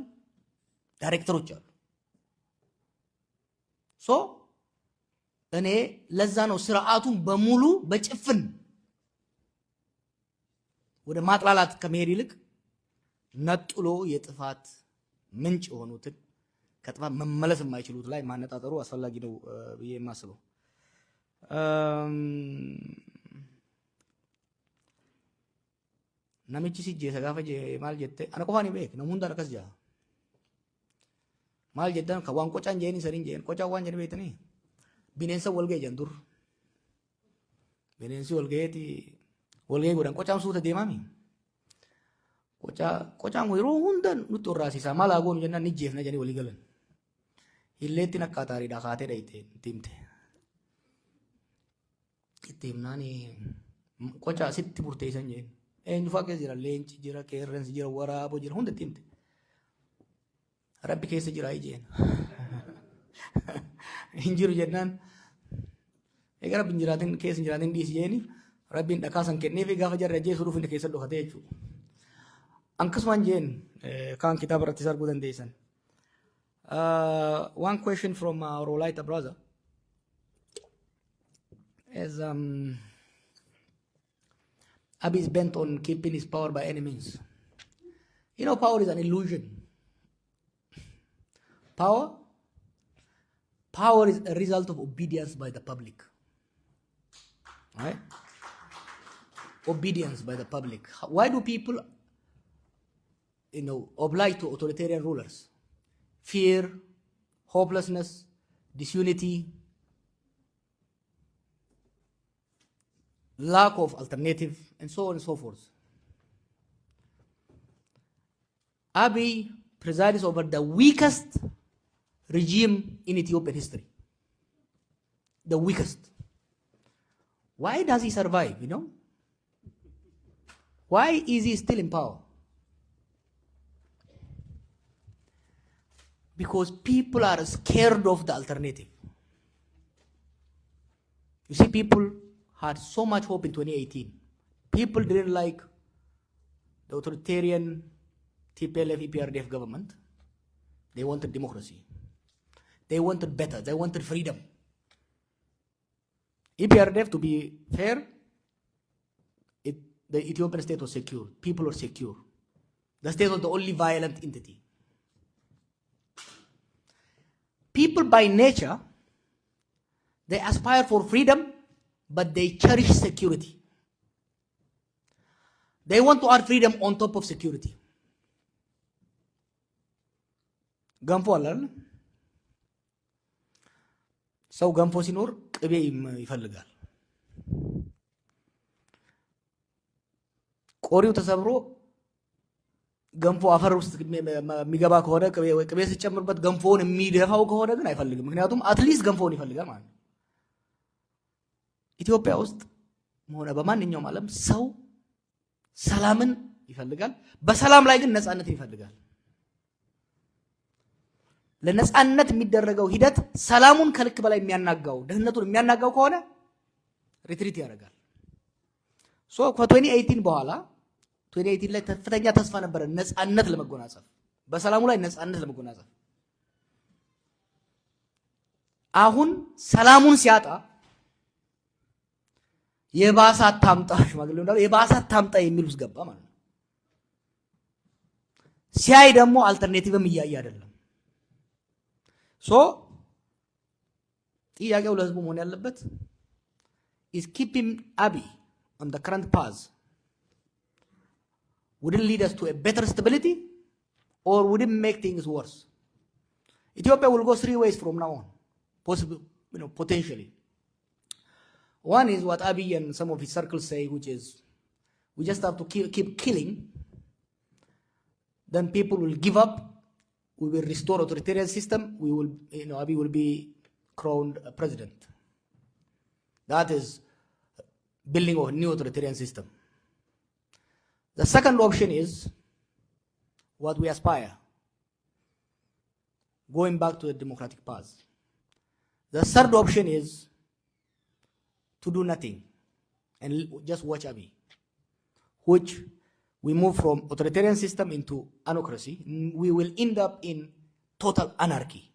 ዳይሬክተሮች አሉ። ሶ እኔ ለዛ ነው ስርዓቱን በሙሉ በጭፍን ወደ ማጥላላት ከመሄድ ይልቅ ነጥሎ የጥፋት ምንጭ የሆኑትን ከጥፋት መመለስ የማይችሉት ላይ ማነጣጠሩ አስፈላጊ ነው ብዬ የማስበው። namichi si jeesa gaafa maal jette ana qofaan hin beek namu hundaan akkas jaa maal jettan ka waan qocaan jeen isaanii jeen qocaan waan jedhe beektanii bineensa wal ga'e jan dur bineensi wal ga'ee godhan qocaan suuta deemaami qocaan yeroo hundaan nutti horraasisaa maal haa goonu jennaan ni jeefna jedhanii walii galan illeetti nakkaataariidha kaatee dhayite timte itti himnaan qocaa sitti murteessan jeen eenyu faa keessa jira leenci jira qeerransi jira waraaboo jira hunda timte rabbi keessa jira ijeen hin jiru jennaan egaa rabbi jiraatin keessa jiraatin dhiisi jeeni rabbiin dhakaasan kenneefi gaafa jarra jeesuu dhufu inni keessa dhokatee jechuudha. Akkasumaan jeen kaan kitaaba irratti arguu dandeessan. One question from our Olaita brother is Abiy is bent on keeping his power by any means. You know, power is an illusion. Power is a result of obedience by the public. Right? Obedience by the public. Why do people, oblige to authoritarian rulers? Fear, hopelessness, disunity, lack of alternative, and so on and so forth. Abiy presides over the weakest regime in Ethiopian history. The weakest. Why does he survive, Why is he still in power? Because people are scared of the alternative. You see, people had so much hope in 2018. People didn't like the authoritarian TPLF EPRDF government. They wanted democracy. They wanted better. They wanted freedom. EPRDF, to be fair, the Ethiopian state was secure. People were secure. The state was the only violent entity. People by nature, they aspire for freedom, but they cherish security. They want to add freedom on top of security. Gamfo alal ሰው ገንፎ ሲኖር ቅቤ ይፈልጋል። ቆሪው ተሰብሮ ገንፎ አፈር ውስጥ የሚገባ ከሆነ ቅቤ ሲጨምርበት ገንፎውን የሚደፋው ከሆነ ግን አይፈልግም። ምክንያቱም አትሊስት ገንፎውን ይፈልጋል ማለት ነው። ኢትዮጵያ ውስጥ ሆነ በማንኛውም ዓለም ሰው ሰላምን ይፈልጋል። በሰላም ላይ ግን ነፃነትን ይፈልጋል። ለነፃነት የሚደረገው ሂደት ሰላሙን ከልክ በላይ የሚያናጋው ደህንነቱን የሚያናጋው ከሆነ ሪትሪት ያደርጋል። ከ2018 በኋላ 2018 ላይ ከፍተኛ ተስፋ ነበረ ነፃነት ለመጎናጸፍ፣ በሰላሙ ላይ ነፃነት ለመጎናጸፍ። አሁን ሰላሙን ሲያጣ የባሰ ታምጣ ሽማግሌው እንዳለው የባሰ ታምጣ የሚል ውስጥ ገባ ማለት ነው። ሲያይ ደግሞ አልተርኔቲቭም እያየ አይደለም። ጥያቄው ለህዝቡ መሆን ያለበት is keeping Abiy on the current path would it lead us to a better stability or would it make things worse? Ethiopia will go three ways from now on, possibly, potentially. One is what Abiy and some of his circles say, which is we just have to keep killing, then people will give up. We will restore authoritarian system. We will, Abiy will be crowned president. That is building of a new authoritarian system. The second option is what we aspire, going back to the democratic path. The third option is to do nothing and just watch Abiy, which we move from authoritarian system into anarchy. We will end up in total anarchy.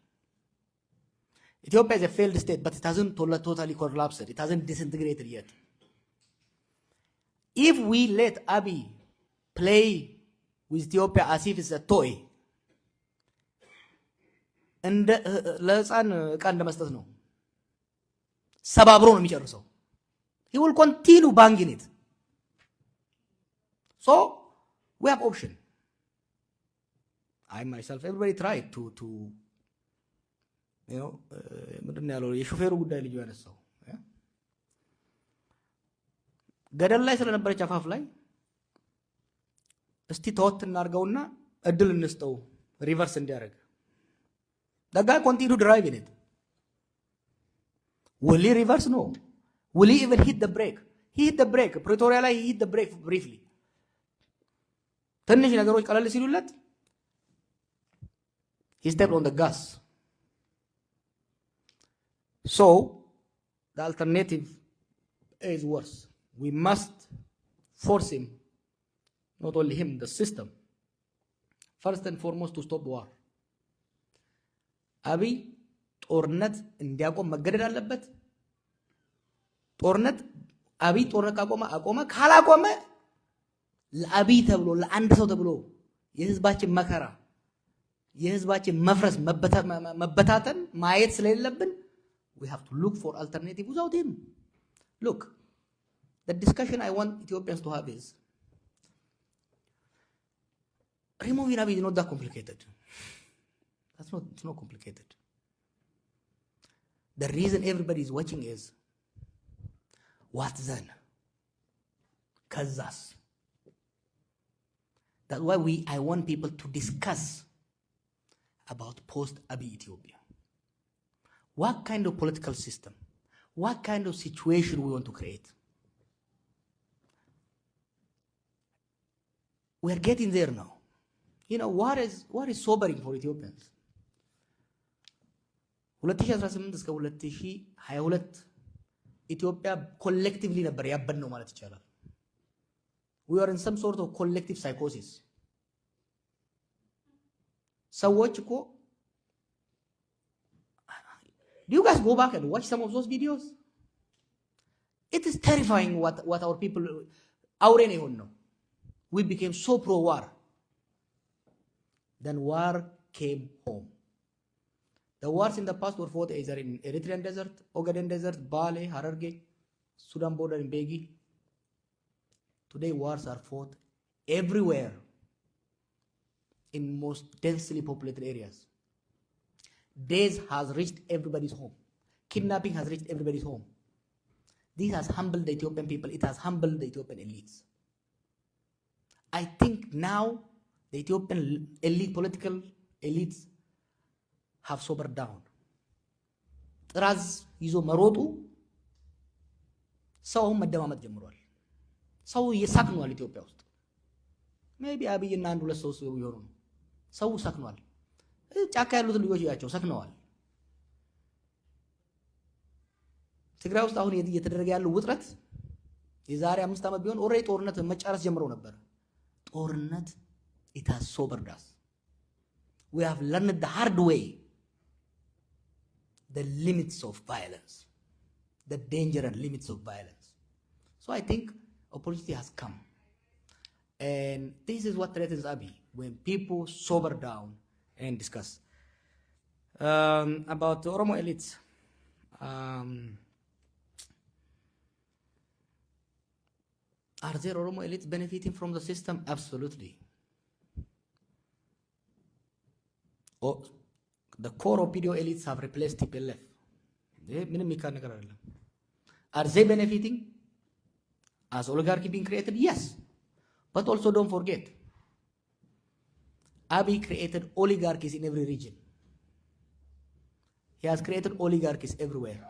Ethiopia is a failed state, but it hasn't totally collapsed. It hasn't disintegrated yet. If we let Abiy play with Ethiopia as if it's a toy. እንደ ለህፃን ዕቃ እንደመስጠት ነው። ሰባብሮ ነው የሚጨርሰው። He will continue banging it. So we have option. I myself, everybody tried to you know, ምንድን ያለው የሾፌሩ ጉዳይ ልጅ ያነሳው ገደል ላይ ስለነበረች አፋፍ ላይ እስቲ ተወት እናርገውና እድል እንስጠው ሪቨርስ እንዲያደርግ. The guy continued driving it. Will he reverse? No. Will he even hit the brake? He hit the brake. Pretoria ላይ he hit the brake briefly. ትንሽ ነገሮች ቀለል ሲሉለት he stepped on the gas. So the alternative is worse. We must force him, not only him, the system, first and foremost to stop the war. አብይ ጦርነት እንዲያቆም መገደድ አለበት። ጦርነት አብይ ጦርነት አቆመ ካላቆመ ለአብይ ተብሎ ለአንድ ሰው ተብሎ የህዝባችን መከራ የህዝባችን መፍረስ መበታተን ማየት ስለሌለብን we have to look for alternative without him. Look, the discussion I want Ethiopians to have is removing Abiy is not that complicated. It's not complicated. The reason everybody is watching is what then? Kazas. That's why I want people to discuss about post-Abiy Ethiopia. What kind of political system? What kind of situation we want to create? We are getting there now. You know, what is sobering for Ethiopians? 2018 እስከ 2022 ኢትዮጵያ ኮሌክቲቭሊ ነበር ያበድነው ማለት ይቻላል። We are in some sort of collective psychosis. ሰዎች እኮ do you guys go back and watch some of those videos? It is terrifying what our people አውሬ ነው የሆነው. We became so pro-war. Then war came home. The wars in the past were fought either in Eritrean desert, Ogaden desert, Bale, Hararge, Sudan border in Begi. Today wars are fought everywhere in most densely populated areas. Days has reached everybody's home. Kidnapping has reached everybody's home. This has humbled the Ethiopian people. It has humbled the Ethiopian elites. I think now the Ethiopian elite, political elites have sobered down. ጥራዝ ይዞ መሮጡ ሰው መደማመጥ ጀምሯል። ሰው እየሳክኗል ኢትዮጵያ ውስጥ ሜቢ አብይና አንድ ሁለት ሰው ይሆኑ ነው። ሰው ሳክኗል። ጫካ ያሉት ልጆች ያቸው ሳክነዋል። ትግራይ ውስጥ አሁን እየተደረገ ያለው ውጥረት የዛሬ 5 ዓመት ቢሆን ኦሬዲ ጦርነት መጫረስ ጀምረው ነበር። ጦርነት it has sobered us. We have learned the hard way the limits of violence, the danger and limits of violence. So I think opportunity has come. And this is what threatens Abiy, when people sober down and discuss. About the Oromo elites. Are there Oromo elites benefiting from the system? Absolutely. Oh, the core OPDO elites have replaced TPLF. Are they benefiting? Has oligarchy been created? Yes. But also don't forget, Abiy created oligarchies in every region. He has created oligarchies everywhere.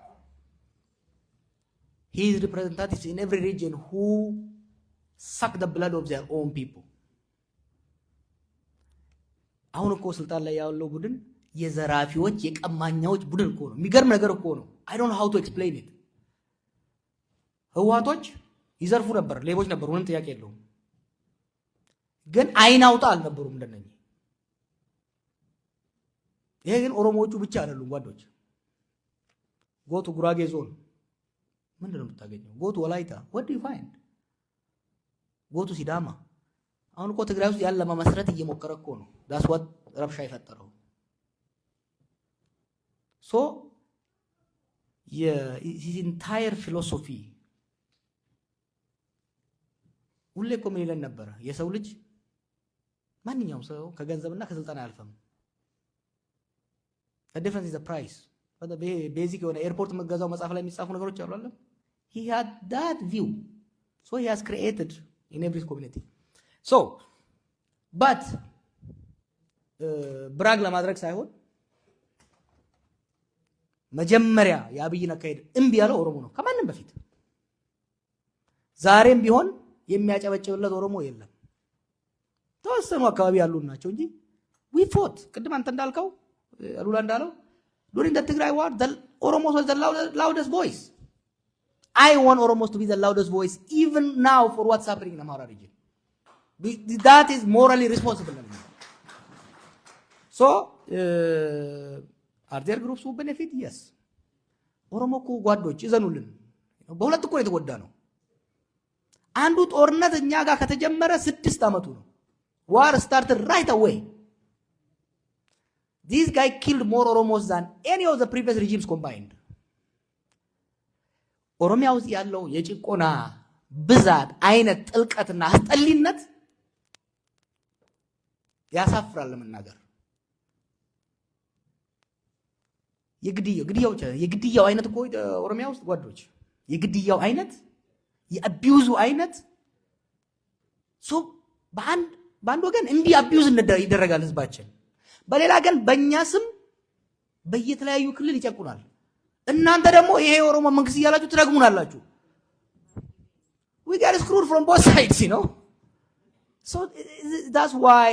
His representatives in every region who suck the blood of their own people. አሁን እኮ ስልጣን ላይ ያለው ቡድን የዘራፊዎች የቀማኛዎች ቡድን እኮ ነው። የሚገርም ነገር እኮ ነው። I don't know how to explain it. ህዋቶች ይዘርፉ ነበር፣ ሌቦች ነበሩ፣ ምንም ጥያቄ የለውም። ግን አይን አውጣ አልነበሩም እንደነኚህ። ይሄ ግን ኦሮሞዎቹ ብቻ አይደሉም ጓዶች። ጎቱ ጉራጌ ዞን ምንድን ነው የምታገኘው? ጎቱ ወላይታ what do you find? ጎቱ ሲዳማ አሁን እኮ ትግራይ ውስጥ ያለ ለመመስረት እየሞከረ እኮ ነው that's what ረብሻ የፈጠረው so his entire philosophy ሁሌ እኮ ምን ይለን ነበር የሰው ልጅ ማንኛውም ሰው ከገንዘብና ከስልጣን አያልፈም the difference is the price but the basic የሆነ ኤርፖርት መገዛው መጽሐፍ ላይ የሚጻፉ ነገሮች አሉ አይደል he had that view so he has created in every community so but ብራግ ለማድረግ ሳይሆን መጀመሪያ የአብይን አካሄድ እምቢ ያለው ኦሮሞ ነው ከማንም በፊት ዛሬም ቢሆን የሚያጨበጭብለት ኦሮሞ የለም ተወሰኑ አካባቢ ያሉ ናቸው እንጂ we fought ቅድም አንተ እንዳልከው አሉላ እንዳለው during the Tigray war the Oromos was the loudest voice I want Oromos to be the loudest voice even now for what's happening in Amhara region that is morally responsible so are there groups who benefit yes Oromo ko ጓዶች ይዘኑልን በሁለት እኮ የተጎዳ ነው አንዱ ጦርነት እኛ ጋር ከተጀመረ 6 አመቱ ነው war started right away this guy killed more Oromos than any of the previous regimes combined ኦሮሚያ ውስጥ ያለው የጭቆና ብዛት አይነት ጥልቀትና አስጠሊነት ያሳፍራል ለመናገር የግድያው አይነት እኮ ኦሮሚያ ውስጥ ጓዶች የግድያው አይነት የአቢዩዙ አይነት ሶ በአንድ ወገን እንዲህ አቢዩዝ ይደረጋል ህዝባችን በሌላ ግን በእኛ ስም በየተለያዩ ክልል ይጨቁናል እናንተ ደግሞ ይሄ ኦሮሞ መንግስት እያላችሁ ትረግሙናላችሁ we get screwed from both sides you know so that's why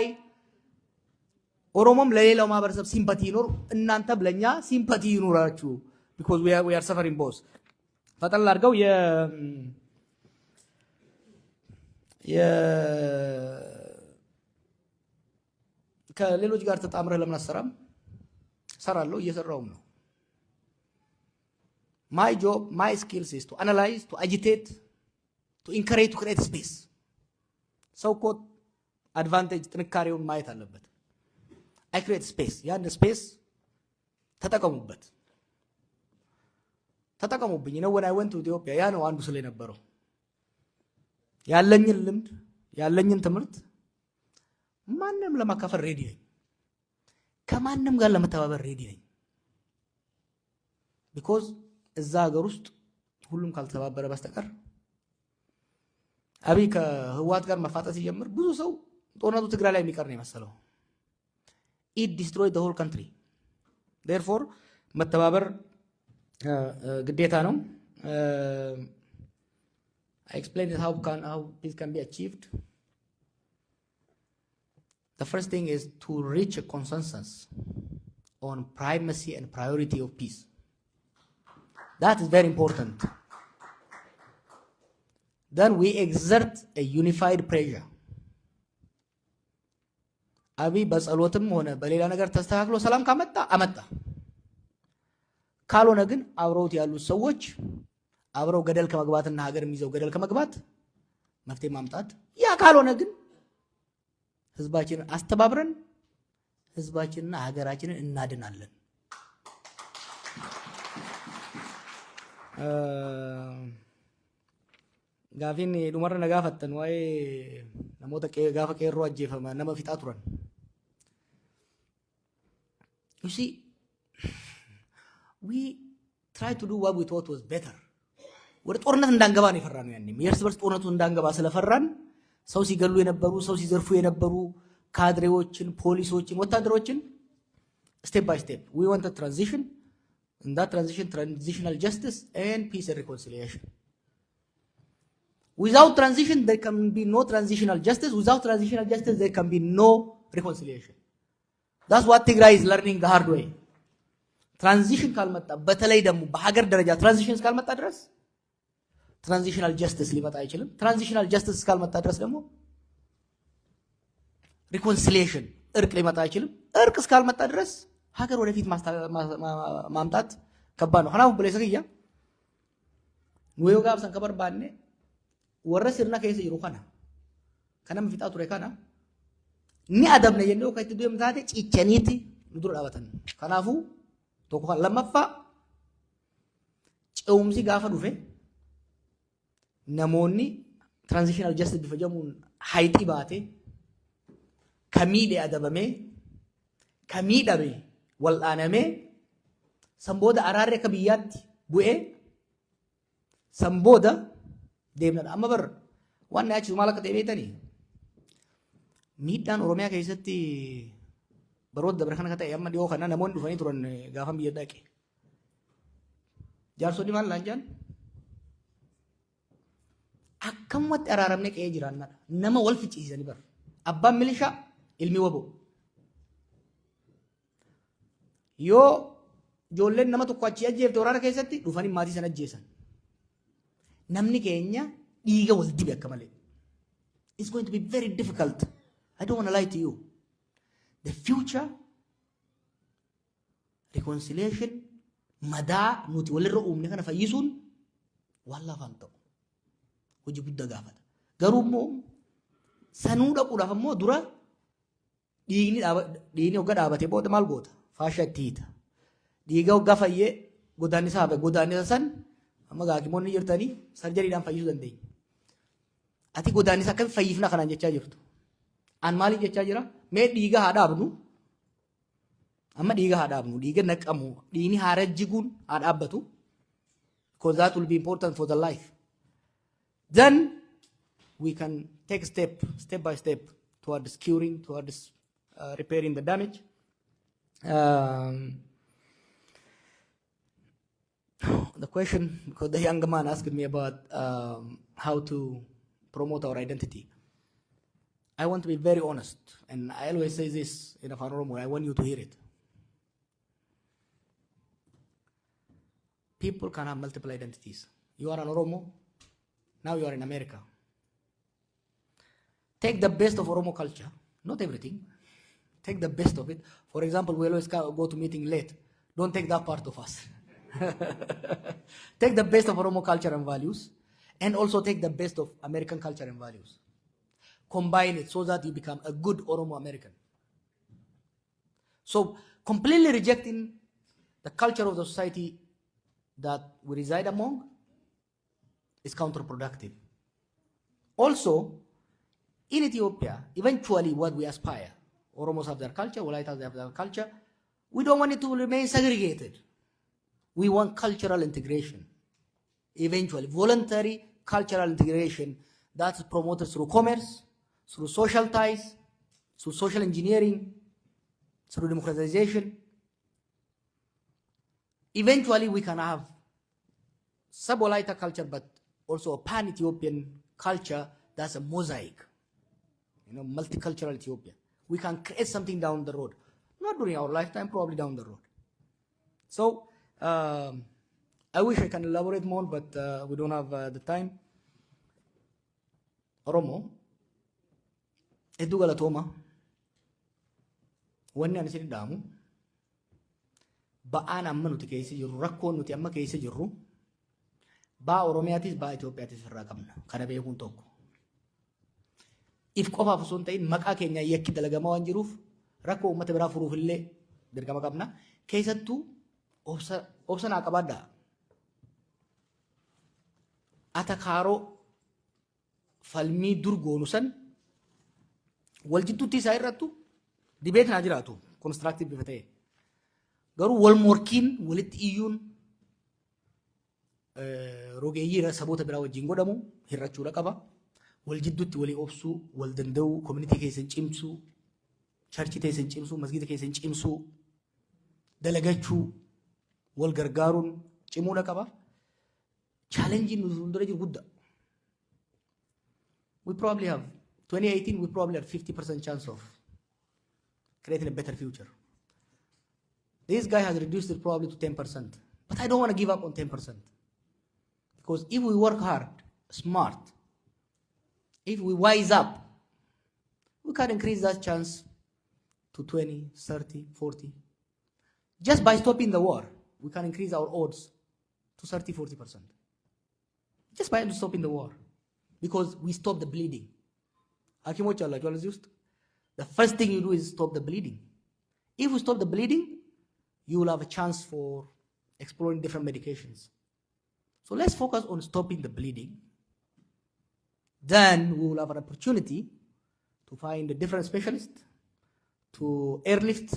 ኦሮሞም ለሌላው ማህበረሰብ ሲምፓቲ ይኖር እናንተ ብለኛ ሲምፓቲ ይኖራችሁ because we are suffering both ፈጠን አድርገው ከሌሎች ጋር ተጣምረህ ለምን አሰራም ሰራለሁ እየሰራውም ነው my job my skills is to analyze to agitate to encourage to create space ሰው እኮ አድቫንቴጅ ጥንካሬውን ማየት አለበት I create space ያን ስፔስ ተጠቀሙብኝ ነው when I went to Ethiopia ያ ነው አንዱ ስለ ነበረው ያለኝን ልምድ ያለኝን ትምህርት ማንንም ለማካፈል ሬዲ ነኝ ከማንንም ጋር ለመተባበር ሬዲ ነኝ because እዛ ሀገር ውስጥ ሁሉም ካልተባበረ በስተቀር አብይ ከህዋት ጋር መፋጠጥ ሲጀምር ብዙ ሰው ጦርነቱ ትግራይ ላይ የሚቀር ነው የመሰለው it destroyed the whole country therefore መተባበር ግዴታ ነው I explained how this can be achieved the first thing is to reach a consensus on primacy and priority of peace that is very important then we exert a unified pressure አብይ በጸሎትም ሆነ በሌላ ነገር ተስተካክሎ ሰላም ካመጣ አመጣ ካልሆነ ግን አብረውት ያሉት ሰዎች አብረው ገደል ከመግባትና ሀገር የሚይዘው ገደል ከመግባት መፍትሄ ማምጣት ያ ካልሆነ ግን ህዝባችንን አስተባብረን ህዝባችንና ሀገራችንን እናድናለን ጋፊን ዱመረ ነጋፈተን ወይ ነሞተ ጋፈ ቀሮ አጀፈማ ነመ ፊጣቱረን you see we try to do what we thought was better ወደ ጦርነት እንዳንገባ ነው የፈራነው ያኔ የእርስ በርስ ጦርነቱ እንዳንገባ ስለፈራን ሰው ሲገሉ የነበሩ ሰው ሲዘርፉ የነበሩ ካድሬዎችን ፖሊሶችን ወታደሮችን step by step we want a transition in that transition transitional justice and peace and reconciliation without transition there can be no transitional justice without transitional justice there can be no reconciliation that's what Tigray is learning the hard way transition ካልመጣ በተለይ ደግሞ በሀገር ደረጃ transition ካልመጣ ድረስ transitional justice ሊመጣ አይችልም transitional justice ካልመጣ ድረስ ደግሞ reconciliation እርቅ ሊመጣ አይችልም እርቅ ካልመጣ ድረስ ሀገር ወደፊት ማምጣት ከባድ ነው ሐናው ብለሰግያ ኑዮ ጋር ሰንከበር ባኔ ወረስርና ከይሰ ይሩካና kan nama fixaa ture kana ni adabna jennee akka itti deemu taate cichaniiti nu dura dhaabatan. Kanaafuu tokko kan lammaffaa ce'umsi gaafa dhufe namoonni transitional justice bifa jedhamuun hayitii baate kamiidhee adabamee kamiidhamee wal'aanamee san booda araarri akka biyyaatti bu'ee san booda deemnadha. Amma bar waan na yaachisu maal akka ta'e beektanii miidhaan Oromiyaa keessatti baroota dabre kana akka ta'e amma dhiyoo kana namoonni dhufanii turan gaafa biyya dhaqe jaarsonni maal laan jaan akkamatti araaramne qe'ee jiraannadha. Nama wal ficcisiisanii bar abbaan milishaa ilmi waboo yoo ijoolleen nama tokko achii ajjeefte waraana keessatti dhufanii maatii sana ajjeesan. Namni keenya dhiiga wal dibe akka malee. It's going to be very difficult. I don't want to lie to you. The future reconciliation madaa nuti walirra uumne kana fayyisuun waan lafaan ta'u hojii guddaa gaafata. Garuu immoo sanuu dhaquudhaaf ammoo dura dhiigni hogga dhaabatee booda maal goota? Faashaa itti hiita. Dhiiga hoggaa fayyee godaannisa hafe godaannisa san amma gaakimoonni jirtanii sarjariidhaan fayyisuu dandeenya. Ati godaannisa akkamitti fayyifna kanaan jechaa jirtu? An maaliif jechaa jira? Mee dhiiga haa dhaabnu. Amma dhiiga haa dhaabnu. Dhiiga naqamu. Dhiigni haa rajjiguun haa dhaabbatu. Because that will be important for the life. Then we can take step by step towards curing, towards repairing the damage. The question, because the younger man asked me about how to promote our identity. I want to be very honest, and I always say this in Afan Oromo, I want you to hear it. People can have multiple identities. You are an Oromo, now you are in America. Take the best of Oromo culture, not everything. Take the best of it. For example, we always go to meeting late. Don't take that part of us. Take the best of Oromo culture and values, and also take the best of American culture and values. Combine it so that you become a good Oromo American. So completely rejecting the culture of the society that we reside among is counterproductive. Also, in Ethiopia, eventually what we aspire, Oromos have their culture, Wolaitas have their culture, we don't want it to remain segregated. We want cultural integration. Eventually, voluntary cultural integration that's promoted through commerce, through social ties, through social engineering, through democratization. Eventually, we can have sub-Wolaita culture, but also a pan-Ethiopian culture that's a mosaic, multicultural Ethiopia. We can create something down the road. Not during our lifetime, probably down the road. So, I wish I can elaborate more, but we don't have the time. Oromo, hedduu galatooma. Wanni ani isin dhaamu ba'aan amma nuti keessa jirru, rakkoon nuti amma keessa jirru baa Oromiyaatis baa Itoophiyaatis irraa qabna. Kana beekuun tokko. If qofaaf osoo hin ta'in maqaa keenya yakki dalagamaa waan jiruuf rakkoo uummata biraa furuuf illee dirqama qabna. Keessattuu obsa naa qabaadhaa. Atakaaroo falmii dur goonu san wal jidduutti isaa irrattu dibeet naa jiraatu constructive bifa ta'e. Garuu wal morkiin walitti iyyuun rogeeyyii saboota biraa wajjin godhamu hirrachuudha qaba. Wal jidduutti walii obsuu, wal danda'uu, community keessan cimsuu, charchi keessan cimsuu, masgida keessan cimsuu, dalagachuu, wal gargaaruun cimuudha qaba. Challenge nu fuuldura jiru guddaa. We probably have 2018. We probably have 50% chance of creating a better future. This guy has reduced it probably to 10%, but I don't want to give up on 10% because if we work hard, smart, if we wise up, we can increase that chance to 20, 30, 40. Just by stopping the war, we can increase our odds to 30, 40%. Just by stopping the war, because we stop the bleeding. ሐኪሞች አላችሁ እዚህ ውስጥ the first thing you do is stop the bleeding. If we stop the bleeding, you will have a chance for exploring different medications. So let's focus on stopping the bleeding. Then we will have an opportunity to find a different specialist, to airlift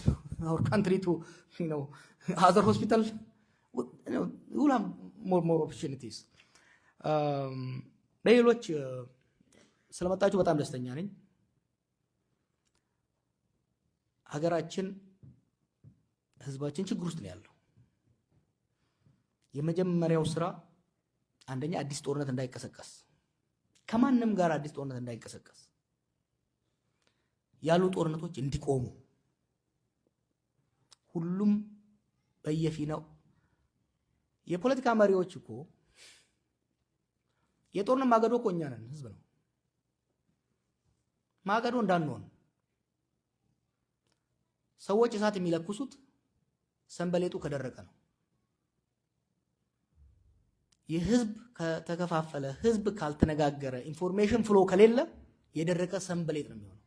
our country to, other hospitals. We will have more opportunities. ሌሎች ስለመጣችሁ በጣም ደስተኛ ነኝ። ሀገራችን ህዝባችን ችግር ውስጥ ነው ያለው። የመጀመሪያው ስራ አንደኛ አዲስ ጦርነት እንዳይቀሰቀስ፣ ከማንም ጋር አዲስ ጦርነት እንዳይቀሰቀስ፣ ያሉ ጦርነቶች እንዲቆሙ፣ ሁሉም በየፊናው የፖለቲካ መሪዎች እኮ የጦርነት ማገዶ እኮ እኛ ነን፣ ህዝብ ነው ማገዶ እንዳንሆን። ሰዎች እሳት የሚለኩሱት ሰንበሌጡ ከደረቀ ነው። የህዝብ ከተከፋፈለ፣ ህዝብ ካልተነጋገረ፣ ኢንፎርሜሽን ፍሎ ከሌለ የደረቀ ሰንበሌጥ ነው የሚሆነው።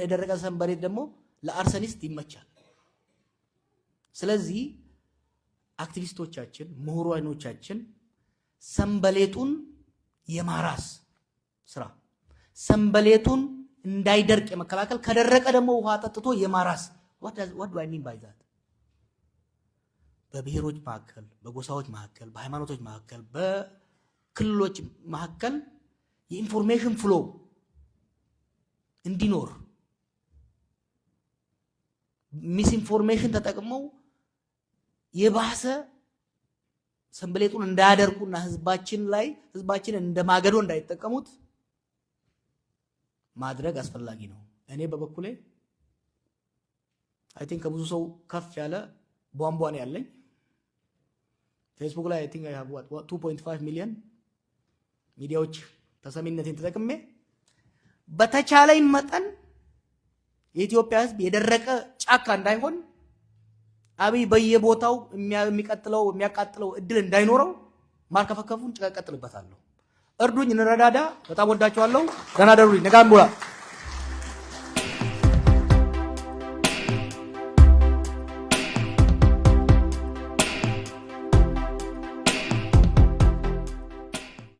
የደረቀ ሰንበሌጥ ደግሞ ለአርሰኒስት ይመቻል። ስለዚህ አክቲቪስቶቻችን፣ ምሁራኖቻችን ሰንበሌጡን የማራስ ስራ፣ ሰንበሌጡን እንዳይደርቅ የመከላከል፣ ከደረቀ ደግሞ ውሃ ጠጥቶ የማራስ what do I mean by that? በብሔሮች መካከል፣ በጎሳዎች መካከል፣ በሃይማኖቶች መካከል፣ በክልሎች መካከል የኢንፎርሜሽን ፍሎ እንዲኖር፣ ሚስ ኢንፎርሜሽን ተጠቅመው የባሰ ሰንበሌጡን እንዳያደርቁና ህዝባችን እንደማገዶ እንዳይጠቀሙት ማድረግ አስፈላጊ ነው። እኔ በበኩሌ አይ ቲንክ ከብዙ ሰው ከፍ ያለ ቧንቧ ነው ያለኝ። ፌስቡክ ላይ አይ ቲንክ አይ ሃቭ 2.5 ሚሊዮን ሚዲያዎች ተሰሚነቴን ተጠቅሜ በተቻለኝ መጠን የኢትዮጵያ ህዝብ የደረቀ ጫካ እንዳይሆን፣ አብይ በየቦታው የሚያቃጥለው እድል እንዳይኖረው ማርከፈከፉን ቀጥልበታለሁ። እርዱኝ፣ እንረዳዳ። በጣም ወዳችኋለሁ። ደህና ደሩልኝ። ነጋም ቦላ